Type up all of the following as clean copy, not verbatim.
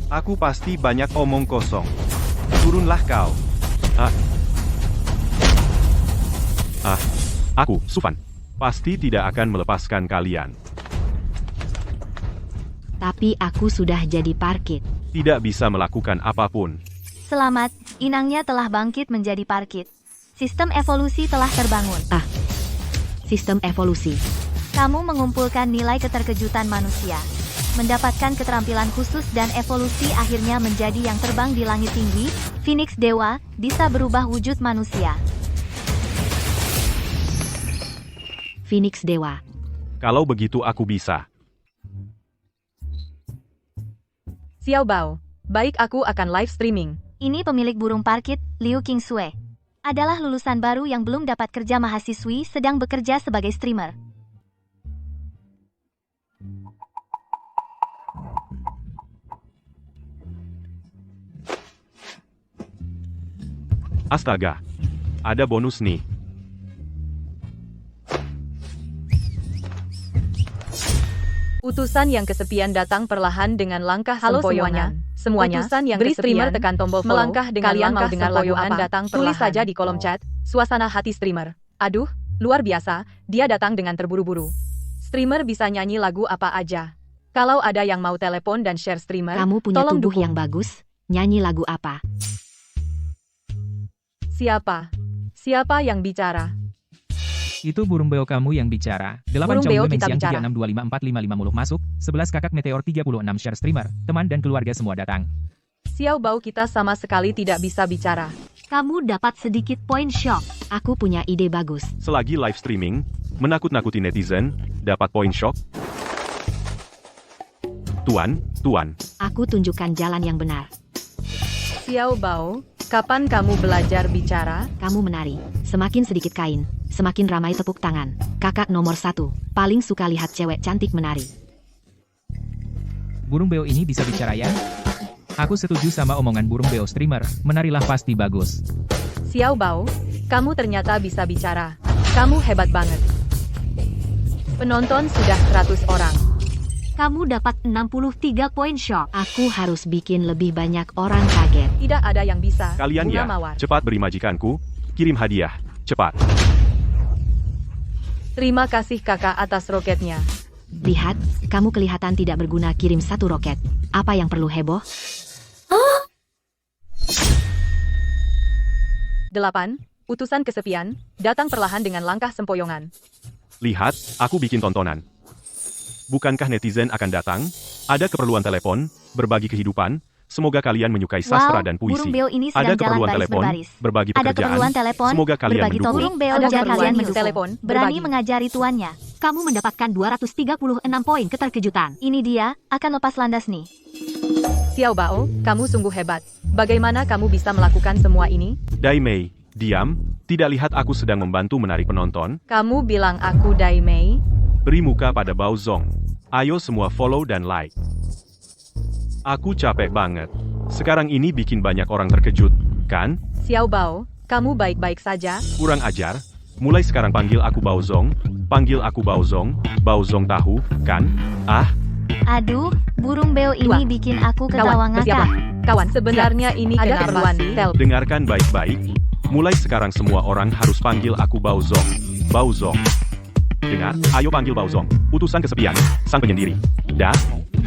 Aku pasti banyak omong kosong. Turunlah kau. Aku, Sufan. Pasti tidak akan melepaskan kalian. Tapi aku sudah jadi parkit. Tidak bisa melakukan apapun. Selamat, inangnya telah bangkit menjadi parkit. Sistem evolusi telah terbangun. Sistem evolusi. Kamu mengumpulkan nilai keterkejutan manusia. Mendapatkan keterampilan khusus dan evolusi akhirnya menjadi yang terbang di langit tinggi, Phoenix Dewa, bisa berubah wujud manusia. Phoenix Dewa. Kalau begitu aku bisa. Xiao Bao, baik aku akan live streaming. Ini pemilik burung parkit, Liu Qingsue. Adalah lulusan baru yang belum dapat kerja mahasiswi sedang bekerja sebagai streamer. Astaga. Ada bonus nih. Utusan yang kesepian datang perlahan dengan langkah Halo sempoyongan. Semuanya, Utusan yang beri kesepian, streamer tekan tombol follow. melangkah dengan Kalian mau langkah dengar lagu sempoyongan apa? datang Tulis perlahan. saja di kolom chat. Suasana hati streamer. Aduh, luar biasa. Dia datang dengan terburu-buru. Streamer bisa nyanyi lagu apa aja. Kalau ada yang mau telepon dan share streamer, Kamu punya tolong tubuh dukung. yang bagus. Nyanyi lagu apa? Siapa? Siapa yang bicara? Itu burung beo kamu yang bicara. 8 Burung Chong beo Wei kita Menxiang bicara. 36254550 masuk. 11 kakak meteor 36 share streamer. Teman dan keluarga semua datang. Xiao Bao kita sama sekali tidak bisa bicara. Kamu dapat sedikit poin shock. Aku punya ide bagus. Selagi live streaming, menakut-nakuti netizen, dapat poin shock. Tuan. Aku tunjukkan jalan yang benar. Xiao Bao, kapan kamu belajar bicara? Kamu menari. Semakin sedikit kain, semakin ramai tepuk tangan. Kakak nomor 1, paling suka lihat cewek cantik menari. Burung beo ini bisa bicara ya? Aku setuju sama omongan burung beo streamer. Menarilah pasti bagus. Xiao Bao, kamu ternyata bisa bicara. Kamu hebat banget. Penonton sudah 100 orang. Kamu dapat 63 poin shock. Aku harus bikin lebih banyak orang kaget. Tidak ada yang bisa. Kalian Bunga ya, Mawar. cepat beri majikanku. Kirim hadiah. Cepat. Terima kasih kakak atas roketnya. Lihat, kamu kelihatan tidak berguna kirim satu roket. Apa yang perlu heboh? 8. Utusan kesepian, datang perlahan dengan langkah sempoyongan. Lihat, aku bikin tontonan. Bukankah netizen akan datang? Ada keperluan telepon, berbagi kehidupan. Semoga kalian menyukai sastra dan puisi. burung beo ini Ada sedang jalan keperluan baris telepon, berbaris. berbagi Ada pekerjaan. keperluan telepon, Semoga kalian berbagi mendukung. burung beo Ada dan keperluan kalian mendukung. telepon, Berani berbagi. mengajari tuannya. Kamu mendapatkan 236 poin keterkejutan. Ini dia, akan lepas landas nih. Xiao Bao, kamu sungguh hebat. Bagaimana kamu bisa melakukan semua ini? Dai Mei, diam. Tidak lihat aku sedang membantu menarik penonton? Kamu bilang aku Dai Mei? Beri muka pada Bao Zong. Ayo semua follow dan like. Aku capek banget. Sekarang ini bikin banyak orang terkejut, kan? Xiao Bao, kamu baik-baik saja? Kurang ajar. Mulai sekarang panggil aku Bao Zong. Panggil aku Bao Zong. Bao Zong tahu, kan? Aduh, burung beo ini bikin aku ketawa bersiaplah. ngakak. Kawan, sebenarnya ini ada keperluan tel. Dengarkan baik-baik. Mulai sekarang semua orang harus panggil aku Bao Zong. Bao Zong. Dengar, ayo panggil Bao Zong. Utusan kesepian, sang penyendiri. Dah,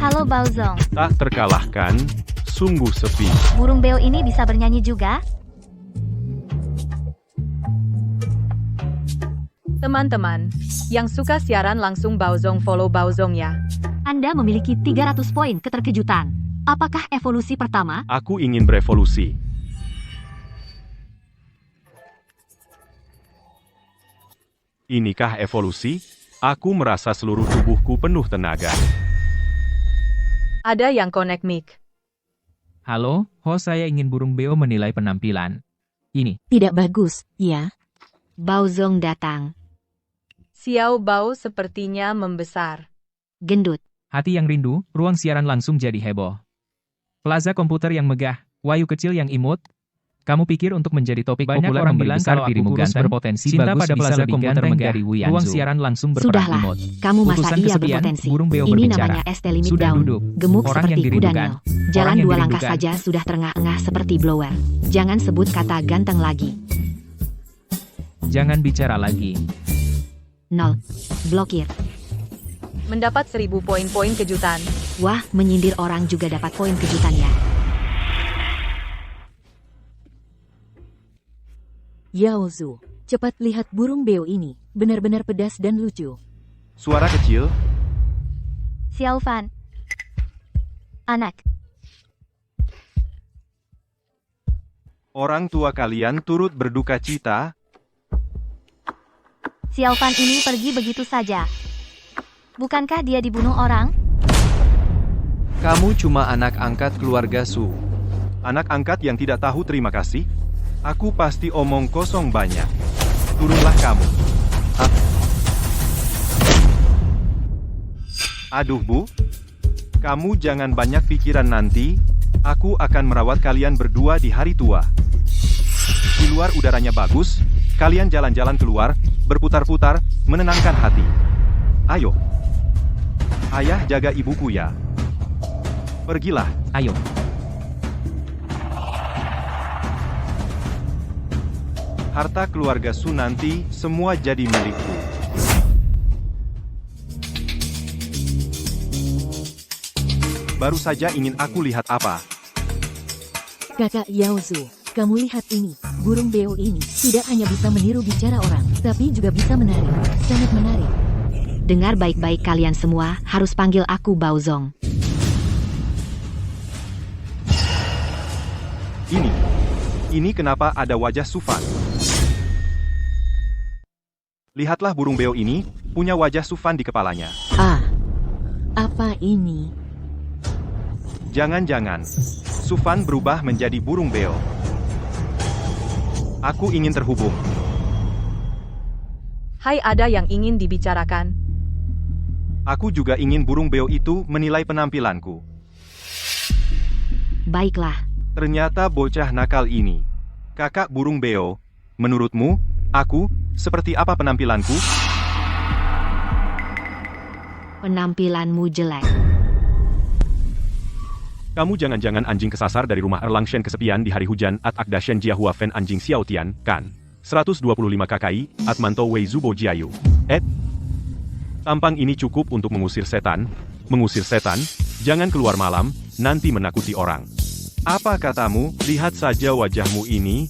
Halo Baozong, tak terkalahkan. Sungguh sepi. burung beo ini bisa bernyanyi juga? Teman-teman, yang suka siaran langsung Baozong follow Baozong ya. Anda memiliki 300 poin keterkejutan. Apakah evolusi pertama? Aku ingin berevolusi. Inikah evolusi? Aku merasa seluruh tubuhku penuh tenaga. Ada yang connect mic. Halo, host saya ingin burung beo menilai penampilan. Ini. Tidak bagus, ya. Baozong datang. Xiao Bao sepertinya membesar. Gendut. Hati yang rindu, ruang siaran langsung jadi heboh. Plaza komputer yang megah, Wayu kecil yang imut. Kamu pikir untuk menjadi topik Banyak populer orang memberi bilang besar kalau aku dirimu kurus ganteng, berpotensi cinta bagus pada bisa plaza lebih komputer ganteng menjadi nggak? Wianzu. Ruang siaran langsung berperan Sudahlah, imut. kamu masa Utusan iya kesepian, berpotensi. burung beo Ini berbicara. namanya ST limit Sudah down. duduk. Gemuk Orang yang seperti dirindukan. Udanil. Jalan Orang yang 2 langkah dirindukan. saja sudah terengah-engah seperti blower. Jangan sebut kata ganteng lagi. Jangan bicara lagi. 0. Blokir. Mendapat 1000 poin-poin kejutan. Wah, menyindir orang juga dapat poin kejutannya. Yaozu, cepat lihat burung beo ini, benar-benar pedas dan lucu. Suara kecil, Xiao Fan. Anak, orang tua kalian turut berduka cita. Xiao Fan ini pergi begitu saja. Bukankah dia dibunuh orang? Kamu cuma anak angkat keluarga Su. Anak angkat yang tidak tahu terima kasih. Aku pasti omong kosong banyak. Turunlah kamu. Aduh Bu, kamu jangan banyak pikiran nanti. Aku akan merawat kalian berdua di hari tua. Di luar udaranya bagus, kalian jalan-jalan keluar, berputar-putar, menenangkan hati. Ayo. Ayah jaga ibuku ya. Pergilah. Ayo. Harta keluarga Su nanti semua jadi milikku. Baru saja ingin aku lihat apa. Kakak Yaozu, kamu lihat ini, burung beo ini tidak hanya bisa meniru bicara orang, tapi juga bisa menari. Sangat menarik. Dengar baik-baik kalian semua, harus panggil aku Baozong. Ini kenapa ada wajah Sufan? Lihatlah burung beo ini, punya wajah Sufan di kepalanya. Ah, apa ini? Jangan-jangan, Sufan berubah menjadi burung beo. Aku ingin terhubung. Hai, ada yang ingin dibicarakan. Aku juga ingin burung beo itu menilai penampilanku. Baiklah, Ternyata bocah nakal ini. Kakak burung beo, menurutmu, aku, seperti apa penampilanku? penampilanmu jelek. Kamu jangan-jangan anjing kesasar dari rumah Erlang Shen kesepian di hari hujan at Akdashen Jiahua Fen anjing Xiaotian, kan? 125 KKI, Atmanto Wei Zubo Jiayu. Tampang ini cukup untuk mengusir setan. Mengusir setan, jangan keluar malam, nanti menakuti orang. Apa katamu, lihat saja wajahmu ini?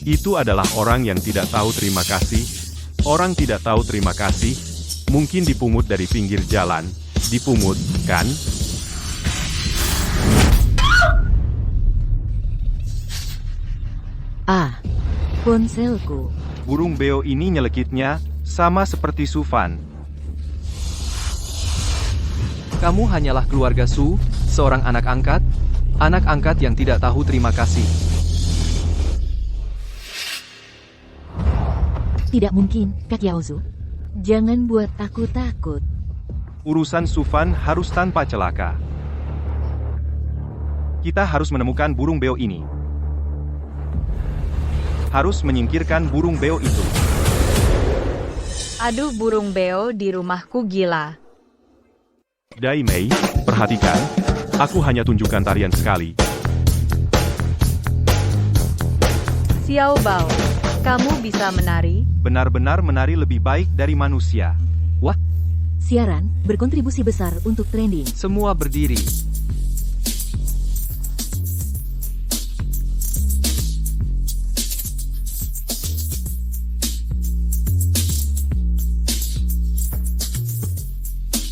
Itu adalah orang yang tidak tahu terima kasih. Orang tidak tahu terima kasih, mungkin dipungut dari pinggir jalan. Dipungut, kan? Ah, ponselku. Burung beo ini nyelekitnya, sama seperti Sufan. Kamu hanyalah keluarga Su, seorang anak angkat yang tidak tahu terima kasih. Tidak mungkin, Kak Yaozu. Jangan buat aku takut. Urusan Sufan harus tanpa celaka. Kita harus menemukan burung beo ini. Harus menyingkirkan burung beo itu. Aduh, burung beo di rumahku gila. Dai Mei, perhatikan. Aku hanya tunjukkan tarian sekali. Xiao Bao, kamu bisa menari? Benar-benar menari lebih baik dari manusia. Siaran berkontribusi besar untuk trending. Semua berdiri.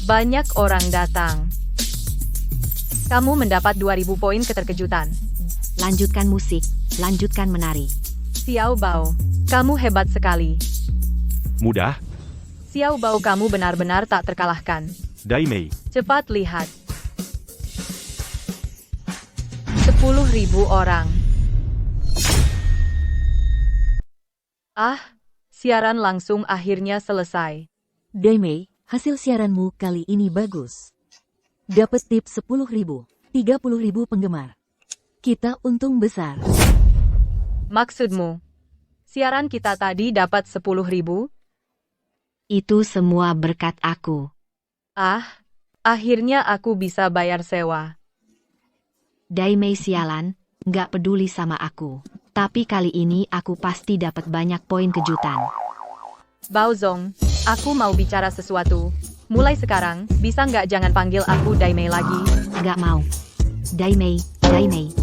Banyak orang datang. Kamu mendapat 2000 poin keterkejutan. Lanjutkan musik, lanjutkan menari. Xiao Bao, kamu hebat sekali. Mudah, Xiao Bao, kamu benar-benar tak terkalahkan. Dai Mei. Cepat lihat. 10.000 orang. Ah, siaran langsung akhirnya selesai. Daimei, hasil siaranmu kali ini bagus. Dapat tips 10.000, 30.000 penggemar. Kita untung besar. Maksudmu? Siaran kita tadi dapat 10.000? Itu semua berkat aku. Ah, akhirnya aku bisa bayar sewa. Daimei sialan, nggak peduli sama aku. Tapi kali ini aku pasti dapat banyak poin kejutan. Baozong, aku mau bicara sesuatu. Mulai sekarang, bisa nggak jangan panggil aku Daimei lagi? Nggak mau. Daimei, Daimei.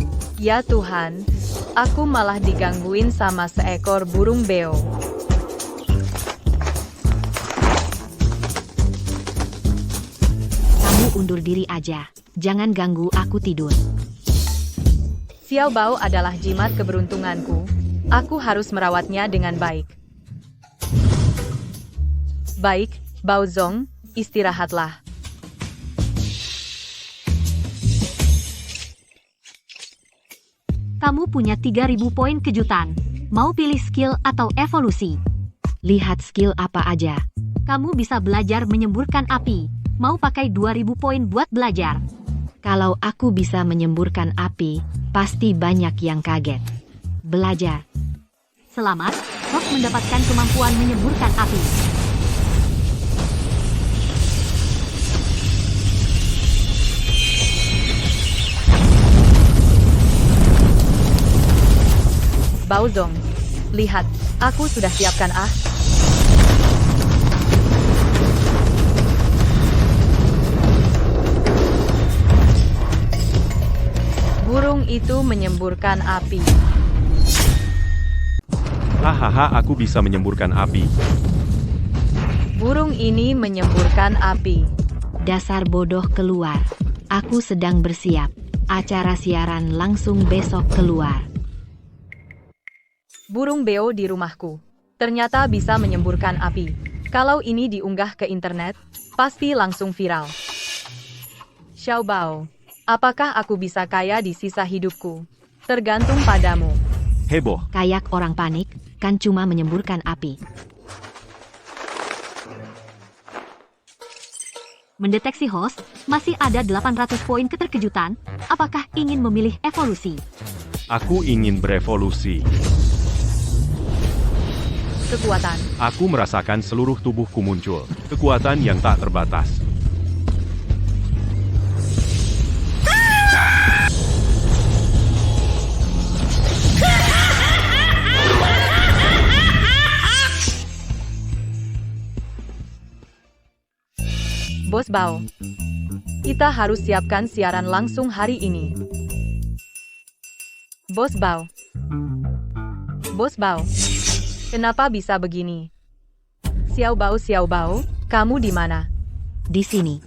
Ya Tuhan, aku malah digangguin sama seekor burung beo. Kamu undur diri aja. Jangan ganggu aku tidur. Xiao Bao adalah jimat keberuntunganku. Aku harus merawatnya dengan baik. Baik, Baozong, istirahatlah. Kamu punya 3.000 poin kejutan. Mau pilih skill atau evolusi? Lihat skill apa aja. Kamu bisa belajar menyemburkan api. Mau pakai 2.000 poin buat belajar? Kalau aku bisa menyemburkan api, pasti banyak yang kaget. Belajar. Selamat, Hok mendapatkan kemampuan menyemburkan api. Baozong, lihat, aku sudah siapkan burung itu menyemburkan api. Hahaha, aku bisa menyemburkan api. Burung ini menyemburkan api. Dasar bodoh keluar. Aku sedang bersiap. Acara siaran langsung besok keluar. Burung beo di rumahku. Ternyata bisa menyemburkan api. Kalau ini diunggah ke internet, pasti langsung viral. Xiao Bao, apakah aku bisa kaya di sisa hidupku? Tergantung padamu. Heboh. Kayak orang panik, kan cuma menyemburkan api. Mendeteksi host, masih ada 800 poin keterkejutan. Apakah ingin memilih evolusi? Aku ingin berevolusi. Kekuatan. Aku merasakan seluruh tubuhku muncul. Kekuatan yang tak terbatas. Bos Bao, kita harus siapkan siaran langsung hari ini. Bos Bao. Bos Bao. Kenapa bisa begini? Xiao Bao, kamu di mana? Di sini.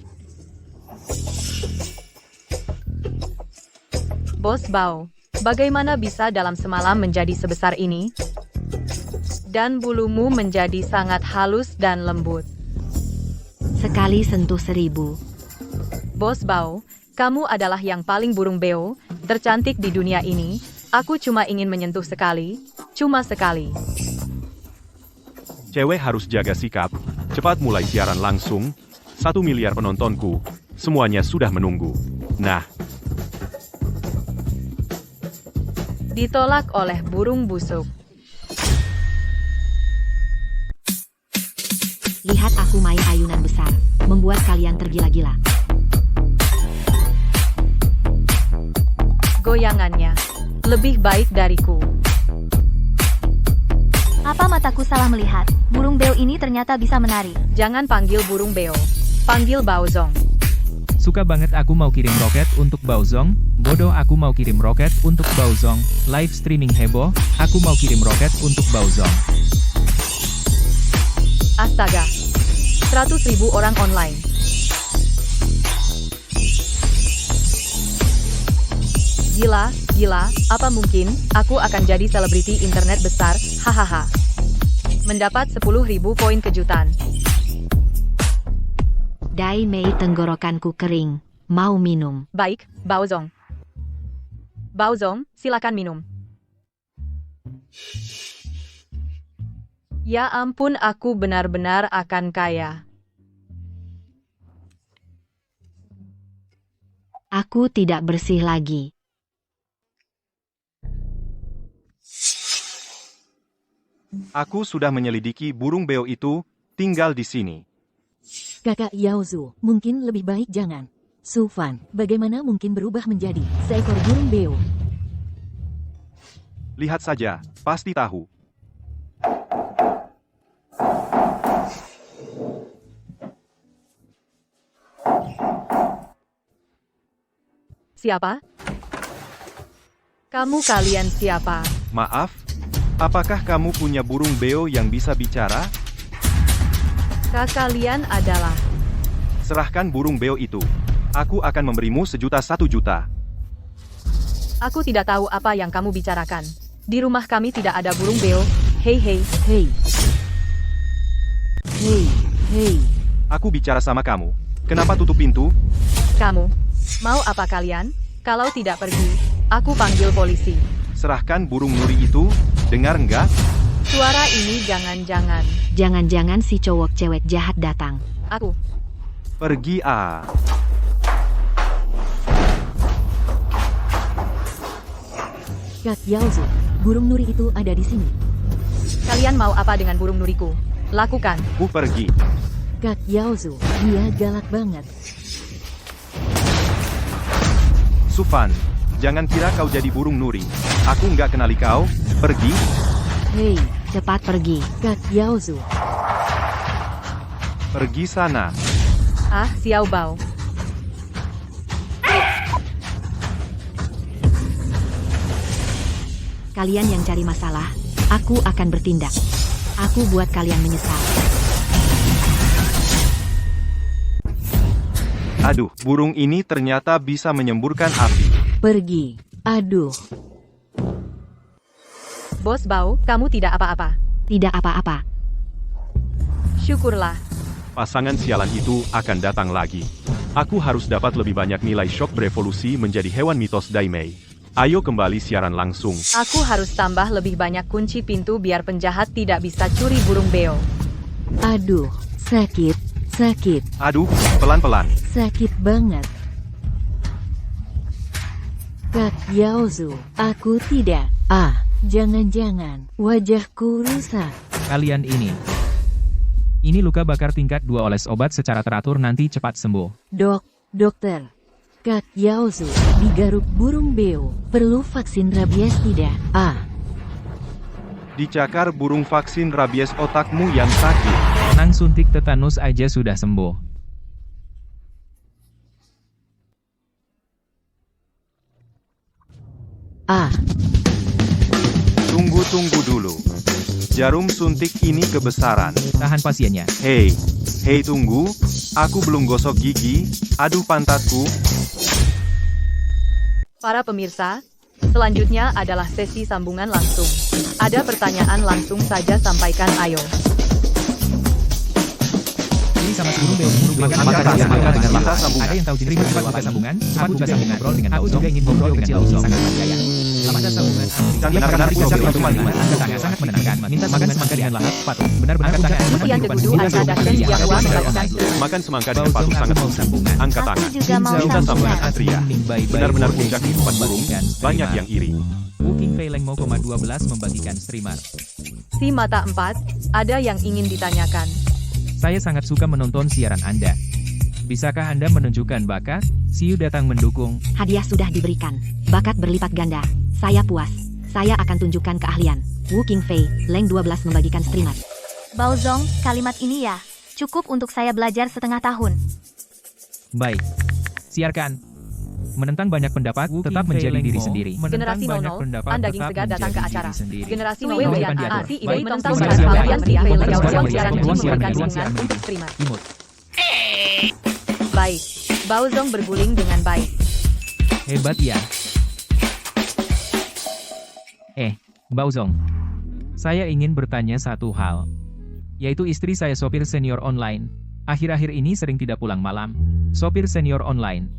Bos Bao, bagaimana bisa dalam semalam menjadi sebesar ini? Dan bulumu menjadi sangat halus dan lembut. Sekali sentuh 1000. Bos Bao, kamu adalah yang paling burung beo, tercantik di dunia ini. Aku cuma ingin menyentuh sekali, cuma sekali. Cewek harus jaga sikap. Cepat mulai siaran langsung. 1 miliar penontonku. Semuanya sudah menunggu. Nah, Ditolak oleh burung busuk. Lihat aku main ayunan besar, membuat kalian tergila-gila. Goyangannya lebih baik dariku. Apa mataku salah melihat? Burung beo ini ternyata bisa menari. Jangan panggil burung beo. Panggil Baozong. Suka banget aku mau kirim roket untuk Baozong. Bodoh aku mau kirim roket untuk Baozong. Live streaming heboh, aku mau kirim roket untuk Baozong. Astaga. 100.000 orang online. Gila, apa mungkin aku akan jadi selebriti internet besar? Hahaha. Mendapat 10.000 poin kejutan. Daimei, tenggorokanku kering. Mau minum. Baik, Baozong. Baozong, silakan minum. Ya ampun, aku benar-benar akan kaya. Aku tidak bersih lagi. Aku sudah menyelidiki burung beo itu, tinggal di sini. Kakak Yaozu, mungkin lebih baik jangan. Su Fan, bagaimana mungkin berubah menjadi seekor burung beo? Lihat saja, pasti tahu. Siapa? Kamu kalian siapa? Maaf, apakah kamu punya burung beo yang bisa bicara? Kalian adalah... Serahkan burung beo itu. Aku akan memberimu 1.000.000. Aku tidak tahu apa yang kamu bicarakan. Di rumah kami tidak ada burung beo. Hei hei. Hei. Hei, hei. Aku bicara sama kamu. Kenapa tutup pintu? Kamu, mau apa kalian? Kalau tidak pergi, aku panggil polisi. Serahkan burung nuri itu, dengar enggak? Suara ini jangan-jangan. Jangan-jangan si cowok cewek jahat datang. Aku. Pergi ah. Kak Yaozu, burung nuri itu ada di sini. Kalian mau apa dengan burung nuriku? Lakukan. Ku pergi. Kak Yaozu, dia galak banget. Sufan, jangan kira kau jadi burung nuri. Aku nggak kenali kau. Pergi. Hei, Cepat pergi. Kak Yaozu. Pergi sana. Ah, Xiao Bao. Kalian yang cari masalah, aku akan bertindak. Aku buat kalian menyesal. Aduh, burung ini ternyata bisa menyemburkan api. Pergi. Aduh. Bos Bao, kamu tidak apa-apa. Tidak apa-apa. Syukurlah. Pasangan sialan itu akan datang lagi. Aku harus dapat lebih banyak nilai shock berevolusi menjadi hewan mitos Daimei. Ayo kembali siaran langsung. Aku harus tambah lebih banyak kunci pintu biar penjahat tidak bisa curi burung beo. Aduh. Sakit. Sakit. Aduh, pelan-pelan. Sakit banget. Kak Yaozu, aku tidak. Ah, jangan-jangan wajahku rusak. Kalian ini. Ini luka bakar tingkat 2, oles obat secara teratur nanti cepat sembuh. Dokter. Kak Yaozu, digaruk burung beo. Perlu vaksin rabies tidak? Ah, Dicakar burung vaksin rabies otakmu yang sakit. Tenang, suntik tetanus aja sudah sembuh. ah. Tunggu dulu. Jarum suntik ini kebesaran. Tahan pasiennya. Hei, tunggu. Aku belum gosok gigi. Aduh pantatku. Para pemirsa, selanjutnya adalah sesi sambungan langsung. Ada pertanyaan langsung saja sampaikan ayo. Ini sama si burung beo. Ada yang tahu jenis cepat buka sambungan? Cepat buka sambungan ngobrol dengan Aku juga ingin ngobrol dengan Baozong. Sangat percaya. Selamat sambungan. Dan benar-benar Angkat tangan sangat menenangkan. Minta makan semangka dengan lahap patuh. Benar-benar puncak. Yang kedua adalah dan Yahwa melakukan Makan semangka dengan patuh sangat mau sambungan. Angkat Aku tangan. juga mau Minta sambungan. sambungan Atria. Benar-benar puncak kehidupan burung. Banyak yang iri. Booking Feileng mau 12 membagikan streamer. Si Mata 4, ada yang ingin ditanyakan. Saya sangat suka menonton siaran Anda. Bisakah Anda menunjukkan bakat? Siu datang mendukung. Hadiah sudah diberikan. Bakat berlipat ganda. Saya puas. Saya akan tunjukkan keahlian. Wu Qingfei, Leng 12 membagikan streamer. Baozong, kalimat ini ya, cukup untuk saya belajar setengah tahun. Baik. Siarkan. Menentang banyak pendapat, tetap menjadi diri sendiri. Generasi 00, Anda daging segar datang ke acara. Generasi 00, si Ibu tentang Siapa hal yang yang siap? Fei Siapa Leng yang siaran siap? ini Siapa memberikan yang dukungan siap? untuk streamer. Imut. Baik, Baozong berguling dengan baik. Hebat ya. Baozong. Saya ingin bertanya satu hal. Yaitu istri saya sopir senior online. Akhir-akhir ini sering tidak pulang malam. Sopir senior online.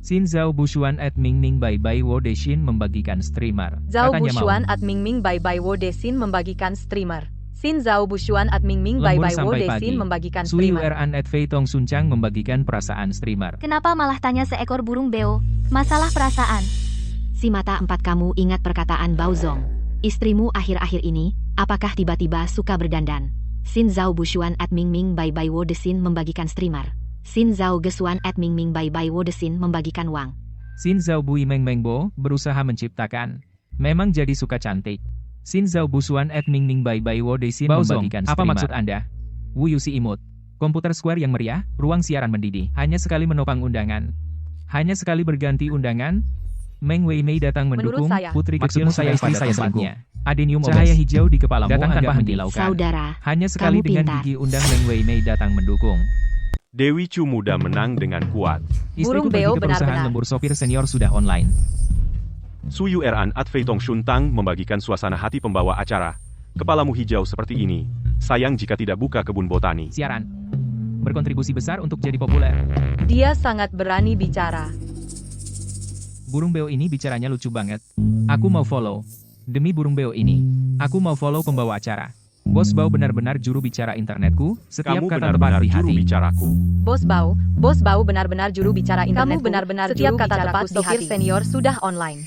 Xin Zhao Bushuan at Mingming Bai Bai Wo Deshin membagikan streamer. Zhao Katanya mau. Bushuan at Mingming Bai Bai Wo Desin membagikan streamer. Xin Zhao Bushuan at Mingming Bai Lembur Bai Wo sampai pagi. Desin membagikan Sui streamer. Weran at Fei Tong Suncang membagikan perasaan streamer. Kenapa malah tanya seekor burung beo? Masalah perasaan. Si Mata 4, kamu ingat perkataan Baozong. Istrimu akhir-akhir ini, apakah tiba-tiba suka berdandan? Xin Zhao Bushuan at Mingming Bai Bai Wo Desin membagikan streamer. Xin Zhao Gesuan at Mingming Bai Bai Wo Desin membagikan uang. Xin Zhao Bui Meng Mengbo berusaha menciptakan. Memang jadi suka cantik. Xin Zhao Busuan at Mingming Bai Bai Wo Desin membagikan streamer. Apa maksud Anda? Wu Yusi imut. Komputer Square yang meriah, ruang siaran mendidih. Hanya sekali menopang undangan. Hanya sekali berganti undangan. Meng Wei Mei datang mendukung. Menurut saya, Putri kecil saya istri saya tempatnya. Adenium Cahaya hijau di kepalamu Datang agak tanpa henti. menghilaukan. Saudara, Hanya sekali kamu dengan pintar. gigi undang Meng Wei Mei datang mendukung. Dewi Chu muda menang dengan kuat. Burung Istriku pergi beo ke perusahaan benar-benar. lembur sopir senior sudah online. Su Yu Eran at Fei Tong Shuntang membagikan suasana hati pembawa acara. Kepalamu hijau seperti ini. Sayang jika tidak buka kebun botani. Siaran berkontribusi besar untuk jadi populer. Dia sangat berani bicara. Burung beo ini bicaranya lucu banget. Aku mau follow. Demi burung beo ini, aku mau follow pembawa acara. Bos Bao benar-benar juru bicara internetku, setiap Kamu kata tepat benar-benar di juru hati. bicaraku. Bos Bau benar-benar juru bicara internet. Kamu benar-benar setiap juru kata bicaraku tepat di sopir hati. senior sudah online.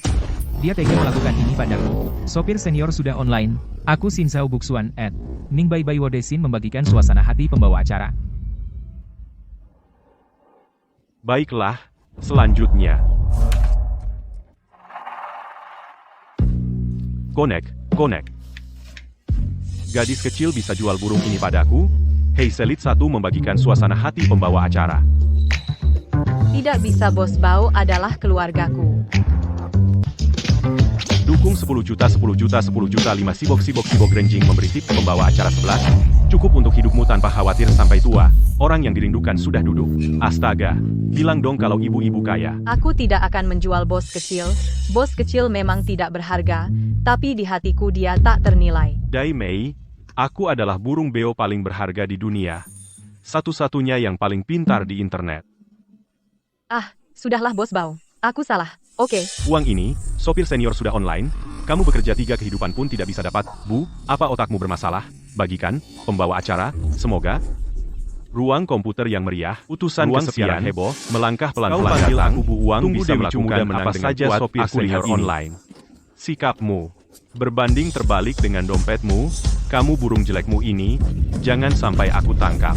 Dia tega melakukan ini padaku. Sopir senior sudah online. Aku Xin Zhao Buxuan at Ning Bai Bai Wo Desin membagikan suasana hati pembawa acara. Baiklah, selanjutnya. Konek. Gadis kecil bisa jual burung ini padaku? Hei Selit 1 membagikan suasana hati pembawa acara. Tidak bisa, Bos Bau adalah keluargaku. Dukung 10 juta 5 sibok renjing memberi tip pembawa acara 11. Cukup untuk hidupmu tanpa khawatir sampai tua. Orang yang dirindukan sudah duduk. Astaga, bilang dong kalau ibu-ibu kaya. Aku tidak akan menjual bos kecil. Bos kecil memang tidak berharga, tapi di hatiku dia tak ternilai. Dai Mei, aku adalah burung beo paling berharga di dunia. Satu-satunya yang paling pintar di internet. Ah, sudahlah Bos Bau. Aku salah. Oke. Uang ini, sopir senior sudah online. Kamu bekerja 3 kehidupan pun tidak bisa dapat. Bu, apa otakmu bermasalah? Bagikan, pembawa acara, semoga. Ruang komputer yang meriah, utusan ruang kesepian heboh, melangkah pelan-pelan datang, aku Bu Uang tunggu bisa Dewi melakukan Muda apa saja sopir senior online. Sikapmu berbanding terbalik dengan dompetmu, kamu burung jelekmu ini, jangan sampai aku tangkap.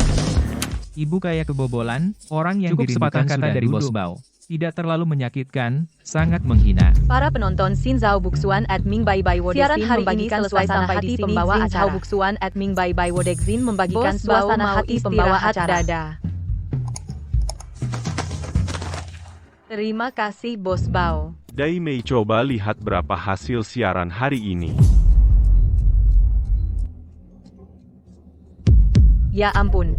Ibu kaya kebobolan, orang yang Cukup dirindukan sepatah kata sudah dari duduk. Bos Bao. Tidak terlalu menyakitkan, sangat menghina. Para penonton Xin Zhao Buxuan at Ming Bai Bai Wo Siaran Dexin hari membagikan ini selesai suasana sampai hati di sini. pembawa Xin acara. Zhao Buxuan at Ming Bai Bai Wo Dexin membagikan Bos Bao suasana mau hati pembawa istirahat acara. dada. Terima kasih Bos Bao. Dai Mei coba lihat berapa hasil siaran hari ini. Ya ampun.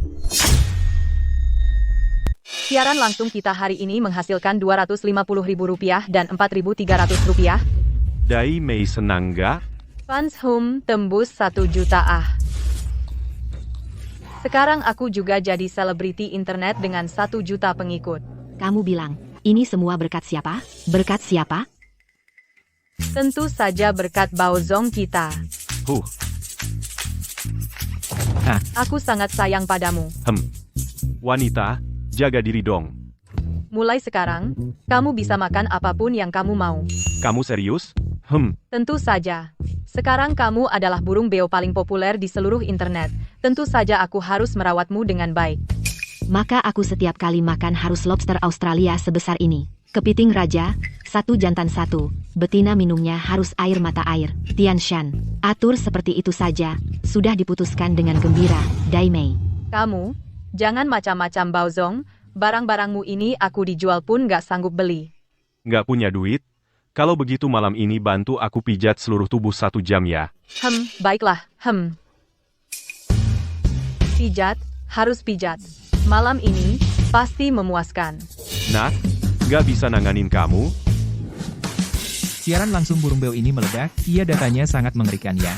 Siaran langsung kita hari ini menghasilkan Rp250.000 dan Rp4.300. Dai Mei senang gak? Fans Hum tembus 1 juta ah. Sekarang aku juga jadi selebriti internet dengan 1 juta pengikut. Kamu bilang, ini semua berkat siapa? Berkat siapa? Tentu saja berkat Baozong kita. Aku sangat sayang padamu. Wanita, jaga diri dong. Mulai sekarang, kamu bisa makan apapun yang kamu mau. Kamu serius? Tentu saja. Sekarang kamu adalah burung beo paling populer di seluruh internet. Tentu saja aku harus merawatmu dengan baik. Maka aku setiap kali makan harus lobster Australia sebesar ini. Kepiting raja, 1 jantan 1. Betina minumnya harus air mata air. Tian Shan. Atur seperti itu saja. Sudah diputuskan dengan gembira, Dai Mei. Kamu, jangan macam-macam Baozong. Barang-barangmu ini aku dijual pun gak sanggup beli. Nggak punya duit? Kalau begitu malam ini bantu aku pijat seluruh tubuh 1 jam ya. Baiklah, Pijat, harus pijat. Malam ini, pasti memuaskan. Nah, nggak bisa nanganin kamu? Siaran langsung burung beo ini meledak, ia datanya sangat mengerikan ya.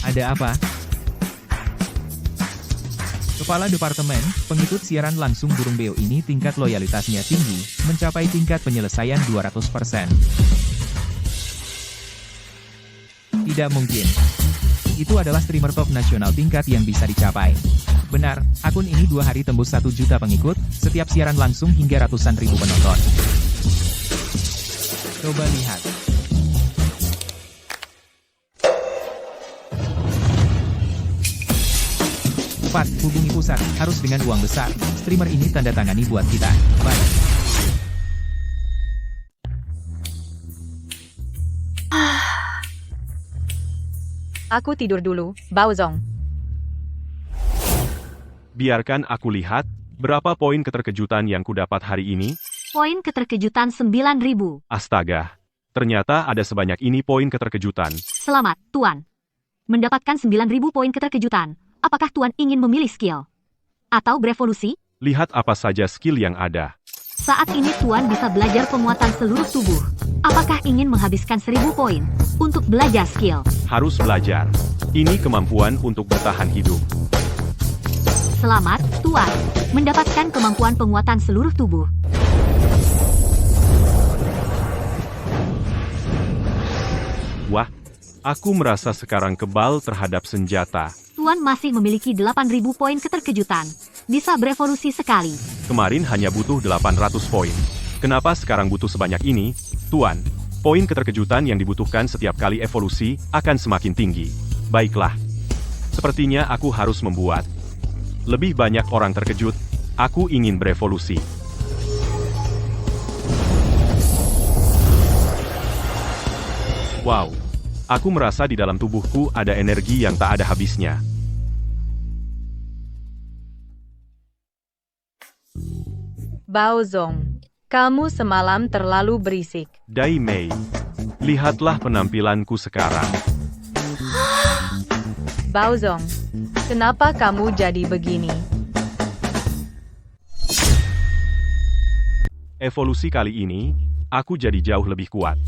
Ada apa? Kepala Departemen, pengikut siaran langsung burung beo ini tingkat loyalitasnya tinggi, mencapai tingkat penyelesaian 200%. Tidak mungkin. Itu adalah streamer top nasional tingkat yang bisa dicapai. Benar, akun ini 2 hari tembus 1 juta pengikut, setiap siaran langsung hingga ratusan ribu penonton. Coba lihat. Cepat, hubungi pusat, harus dengan uang besar. Streamer ini tanda tangani buat kita. Bye. Aku tidur dulu, Baozong. Biarkan aku lihat, berapa poin keterkejutan yang kudapat hari ini? Poin keterkejutan 9.000. Astaga, ternyata ada sebanyak ini poin keterkejutan. Selamat, Tuan. Mendapatkan 9.000 poin keterkejutan. Apakah Tuan ingin memilih skill? Atau berevolusi? Lihat apa saja skill yang ada. Saat ini Tuan bisa belajar penguatan seluruh tubuh. Apakah ingin menghabiskan 1.000 poin untuk belajar skill? Harus belajar. Ini kemampuan untuk bertahan hidup. Selamat, Tuan. Mendapatkan kemampuan penguatan seluruh tubuh. Wah, aku merasa sekarang kebal terhadap senjata. Tuan masih memiliki 8.000 poin keterkejutan. Bisa berevolusi sekali. Kemarin hanya butuh 800 poin. Kenapa sekarang butuh sebanyak ini? Tuan, poin keterkejutan yang dibutuhkan setiap kali evolusi akan semakin tinggi. Baiklah. Sepertinya aku harus membuat lebih banyak orang terkejut. Aku ingin berevolusi. Wow. Aku merasa di dalam tubuhku ada energi yang tak ada habisnya. Baozong, kamu semalam terlalu berisik. Dai Mei, lihatlah penampilanku sekarang. Baozong, kenapa kamu jadi begini? Evolusi kali ini, aku jadi jauh lebih kuat.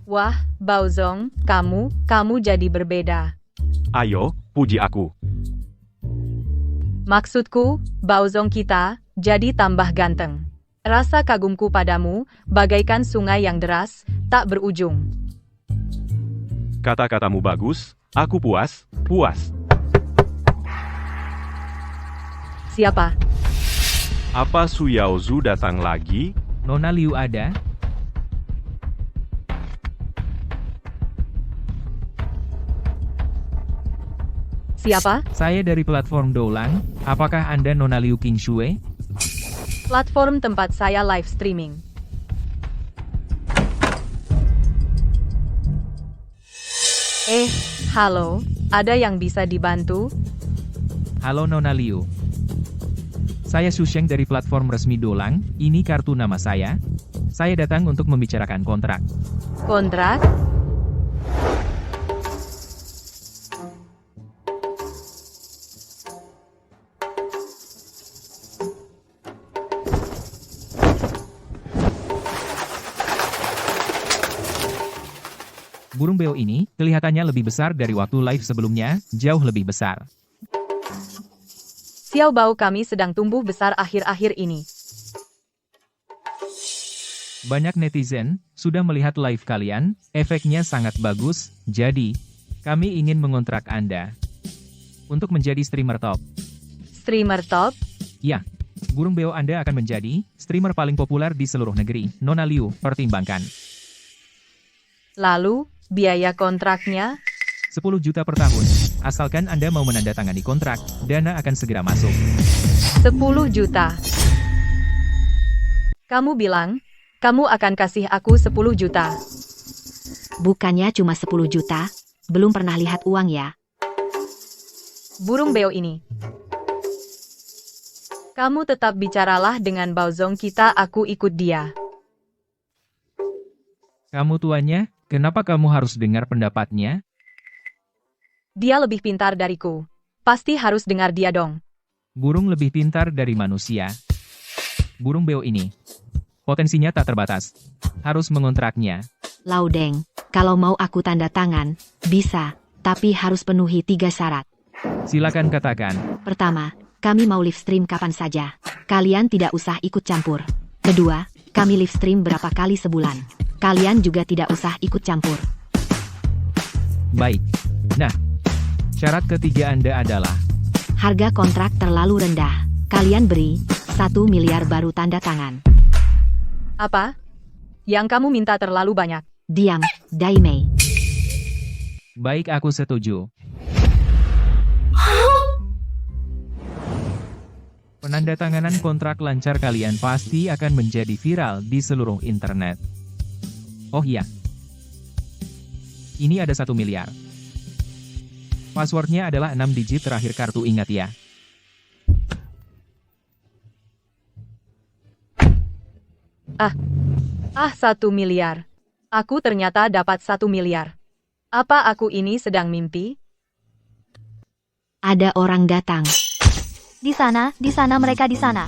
Wah, Baozong, kamu jadi berbeda. Ayo, puji aku. Maksudku, Baozong kita jadi tambah ganteng. Rasa kagumku padamu bagaikan sungai yang deras, tak berujung. Kata-katamu bagus, aku puas. Siapa? Apa Su Yaozu datang lagi? Nona Liu ada? Siapa? Saya dari platform Doulang. Apakah Anda Nona Liu Qingshui? Platform tempat saya live streaming. Halo, ada yang bisa dibantu? Halo Nona Liu. Saya Susheng dari platform resmi Doulang. Ini kartu nama saya. Saya datang untuk membicarakan kontrak. Kontrak? Burung beo ini kelihatannya lebih besar dari waktu live sebelumnya, jauh lebih besar. Xiao Bao kami sedang tumbuh besar akhir-akhir ini. Banyak netizen sudah melihat live kalian, efeknya sangat bagus, jadi kami ingin mengontrak Anda untuk menjadi streamer top. Streamer top? Ya, burung beo Anda akan menjadi streamer paling populer di seluruh negeri. Nona Liu, pertimbangkan. Lalu, biaya kontraknya? 10 juta per tahun. Asalkan Anda mau menandatangani kontrak, dana akan segera masuk. 10 juta. Kamu bilang, kamu akan kasih aku 10 juta. Bukannya cuma 10 juta? Belum pernah lihat uang ya? Burung beo ini. Kamu tetap bicaralah dengan Baozong kita, aku ikut dia. Kamu tuannya, kenapa kamu harus dengar pendapatnya? Dia lebih pintar dariku. Pasti harus dengar dia dong. Burung lebih pintar dari manusia. Burung beo ini. Potensinya tak terbatas. Harus mengontraknya. Laudeng, kalau mau aku tanda tangan, bisa, tapi harus penuhi 3 syarat. Silakan katakan. Pertama, kami mau live stream kapan saja. Kalian tidak usah ikut campur. Kedua, kami live stream berapa kali sebulan. Kalian juga tidak usah ikut campur. Baik. Nah, syarat ketiga Anda adalah Harga kontrak terlalu rendah. Kalian beri 1 miliar baru tanda tangan. Apa? Yang kamu minta terlalu banyak. Diam, Daimei. Baik, aku setuju. Penandatanganan kontrak lancar kalian pasti akan menjadi viral di seluruh internet. Oh iya. Ini ada 1 miliar. Passwordnya adalah 6 digit terakhir kartu, ingat ya. Ah, 1 miliar. Aku ternyata dapat 1 miliar. Apa aku ini sedang mimpi? Ada orang datang. Di sana mereka di sana.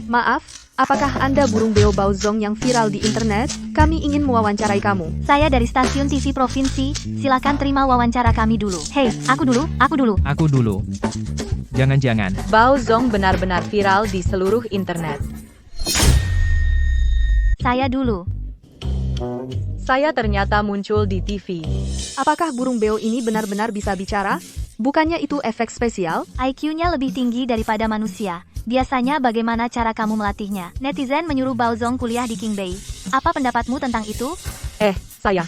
Maaf, apakah Anda burung beo Baozong yang viral di internet? Kami ingin mewawancarai kamu. Saya dari stasiun TV provinsi, silakan terima wawancara kami dulu. Hei, aku dulu. Aku dulu. Jangan-jangan. Baozong benar-benar viral di seluruh internet. Saya dulu. Saya ternyata muncul di TV. Apakah burung beo ini benar-benar bisa bicara? Bukannya itu efek spesial? IQ-nya lebih tinggi daripada manusia. Biasanya bagaimana cara kamu melatihnya? Netizen menyuruh Baozong kuliah di Qingbei. Apa pendapatmu tentang itu? Saya.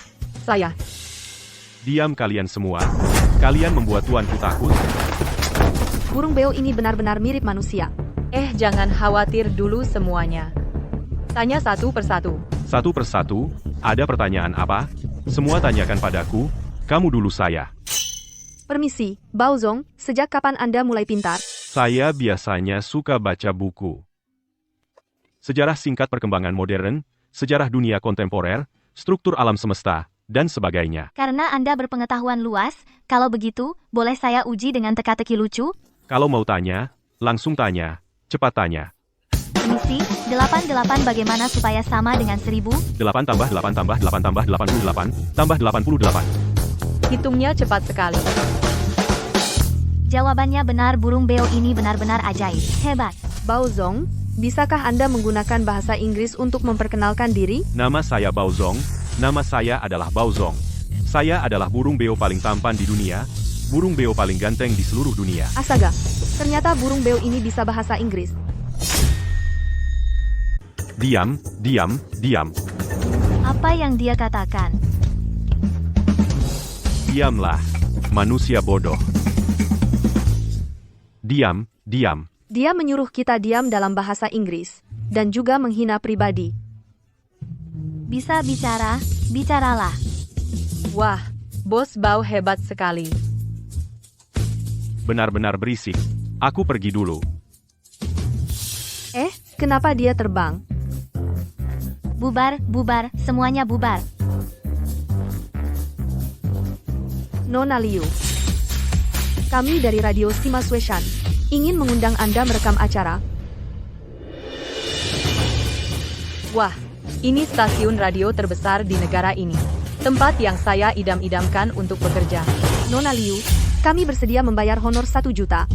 Diam kalian semua. Kalian membuat tuanku takut. Burung beo ini benar-benar mirip manusia. Jangan khawatir dulu semuanya. Tanya satu persatu. Satu persatu, ada pertanyaan apa? Semua tanyakan padaku, kamu dulu saya. Permisi, Baozong, sejak kapan Anda mulai pintar? Saya biasanya suka baca buku. Sejarah singkat perkembangan modern, sejarah dunia kontemporer, struktur alam semesta, dan sebagainya. Karena Anda berpengetahuan luas, kalau begitu, boleh saya uji dengan teka-teki lucu? Kalau mau tanya, langsung tanya, cepat tanya. Permisi, 88 bagaimana supaya sama dengan 1000? 8 tambah 8 tambah 8 tambah 88, tambah 88. Hitungnya cepat sekali. Jawabannya benar, burung beo ini benar-benar ajaib. Hebat. Baozong, bisakah Anda menggunakan bahasa Inggris untuk memperkenalkan diri? Nama saya Baozong, nama saya adalah Baozong. Saya adalah burung beo paling tampan di dunia, burung beo paling ganteng di seluruh dunia. Astaga, ternyata burung beo ini bisa bahasa Inggris. Diam, diam, diam. Apa yang dia katakan? Diamlah, manusia bodoh. Diam, diam. Dia menyuruh kita diam dalam bahasa Inggris, dan juga menghina pribadi. Bisa bicara, bicaralah. Wah, Bos Bao hebat sekali. Benar-benar berisik. Aku pergi dulu. Kenapa dia terbang? Bubar, semuanya bubar. Nona Liu. Kami dari Radio Sima Sueshan ingin mengundang Anda merekam acara. Wah, ini stasiun radio terbesar di negara ini. Tempat yang saya idam-idamkan untuk bekerja. Nona Liu, kami bersedia membayar honor 1 juta.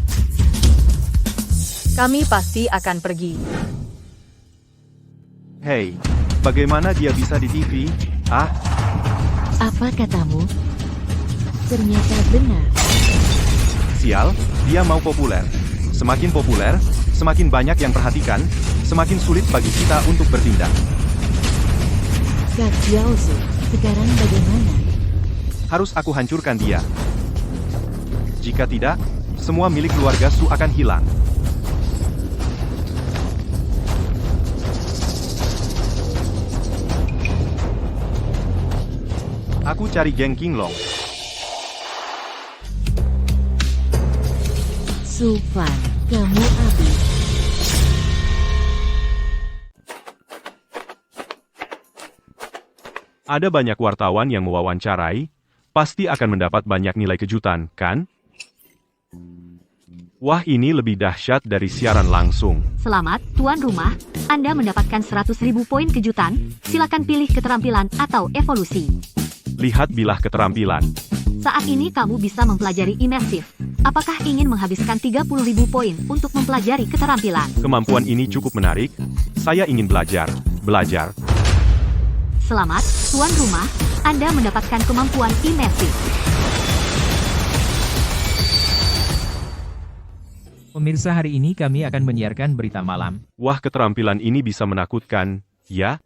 Kami pasti akan pergi. Hei, bagaimana dia bisa di TV? Apa katamu? Ternyata benar. Sial, dia mau populer. Semakin populer, semakin banyak yang perhatikan, semakin sulit bagi kita untuk bertindak. Kak Jiaozu, sekarang bagaimana? Harus aku hancurkan dia. Jika tidak, semua milik keluarga Su akan hilang. Aku cari geng Qinglong. Sufan, kamu habis. Ada banyak wartawan yang mewawancarai, pasti akan mendapat banyak nilai kejutan, kan? Wah, ini lebih dahsyat dari siaran langsung. Selamat, tuan rumah. Anda mendapatkan 100.000 poin kejutan. Silakan pilih keterampilan atau evolusi. Lihat bilah keterampilan. Saat ini kamu bisa mempelajari imersif. Apakah ingin menghabiskan 30.000 poin untuk mempelajari keterampilan? Kemampuan ini cukup menarik. Saya ingin belajar. Selamat, tuan rumah. Anda mendapatkan kemampuan imersif. Pemirsa, hari ini kami akan menyiarkan berita malam. Wah, keterampilan ini bisa menakutkan, ya?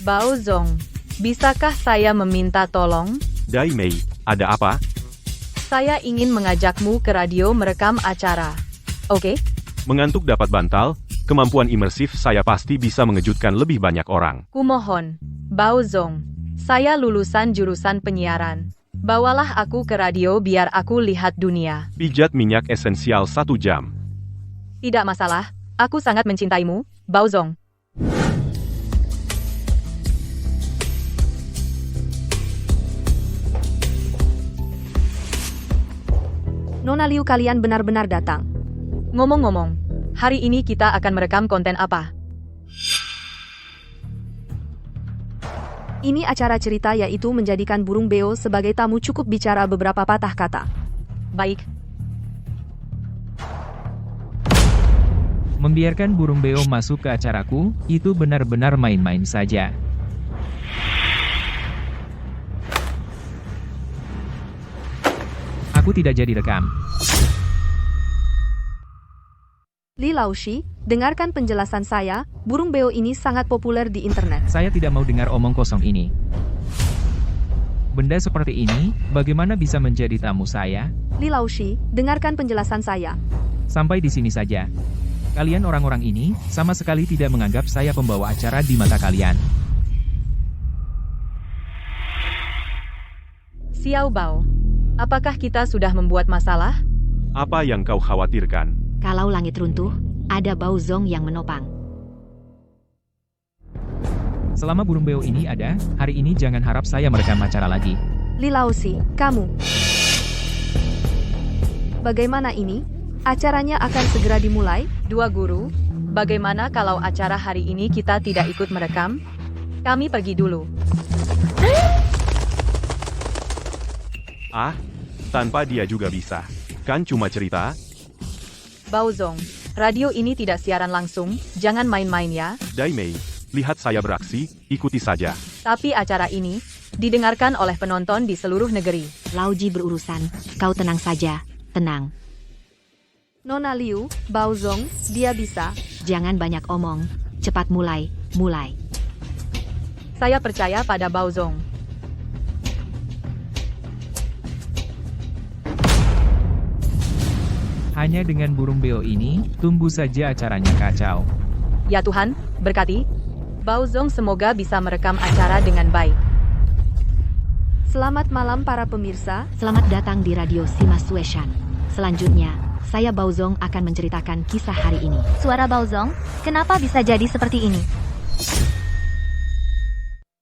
Bao Zong, bisakah saya meminta tolong? Dai Mei, ada apa? Saya ingin mengajakmu ke radio merekam acara. Oke? Mengantuk dapat bantal, kemampuan imersif saya pasti bisa mengejutkan lebih banyak orang. Kumohon, Bao Zong, saya lulusan jurusan penyiaran. Bawalah aku ke radio biar aku lihat dunia. Pijat minyak esensial 1 jam. Tidak masalah, aku sangat mencintaimu, Bao Zong. Nona Liu, kalian benar-benar datang. Ngomong-ngomong, hari ini kita akan merekam konten apa? Ini acara cerita, yaitu menjadikan burung beo sebagai tamu, cukup bicara beberapa patah kata. Baik, Membiarkan burung beo masuk ke acaraku, itu benar-benar main-main saja. Aku tidak jadi rekam. Li Laoshi, dengarkan penjelasan saya, burung beo ini sangat populer di internet. Saya tidak mau dengar omong kosong ini. Benda seperti ini, bagaimana bisa menjadi tamu saya? Li Laoshi, dengarkan penjelasan saya. Sampai di sini saja. Kalian orang-orang ini, sama sekali tidak menganggap saya pembawa acara di mata kalian. Xiao Bao. Apakah kita sudah membuat masalah? Apa yang kau khawatirkan? Kalau langit runtuh, ada Bao Zong yang menopang. Selama burung beo ini ada, hari ini jangan harap saya merekam acara lagi. Li Laoshi, kamu. Bagaimana ini? Acaranya akan segera dimulai. Dua guru, bagaimana kalau acara hari ini kita tidak ikut merekam? Kami pergi dulu. Ah, tanpa dia juga bisa. Kan cuma cerita? Bao Zong, radio ini tidak siaran langsung, jangan main-main ya. Dai Mei, lihat saya beraksi, ikuti saja. Tapi acara ini didengarkan oleh penonton di seluruh negeri. Lauji berurusan, kau tenang saja, tenang. Nona Liu, Bao Zong, dia bisa. Jangan banyak omong, cepat mulai. Saya percaya pada Bao Zong. Hanya dengan burung beo ini, tunggu saja acaranya kacau. Ya Tuhan, berkati. Bao Zong semoga bisa merekam acara dengan baik. Selamat malam para pemirsa. Selamat datang di Radio Sima Sueshan. Selanjutnya, saya Bao Zong akan menceritakan kisah hari ini. Suara Bao Zong, kenapa bisa jadi seperti ini?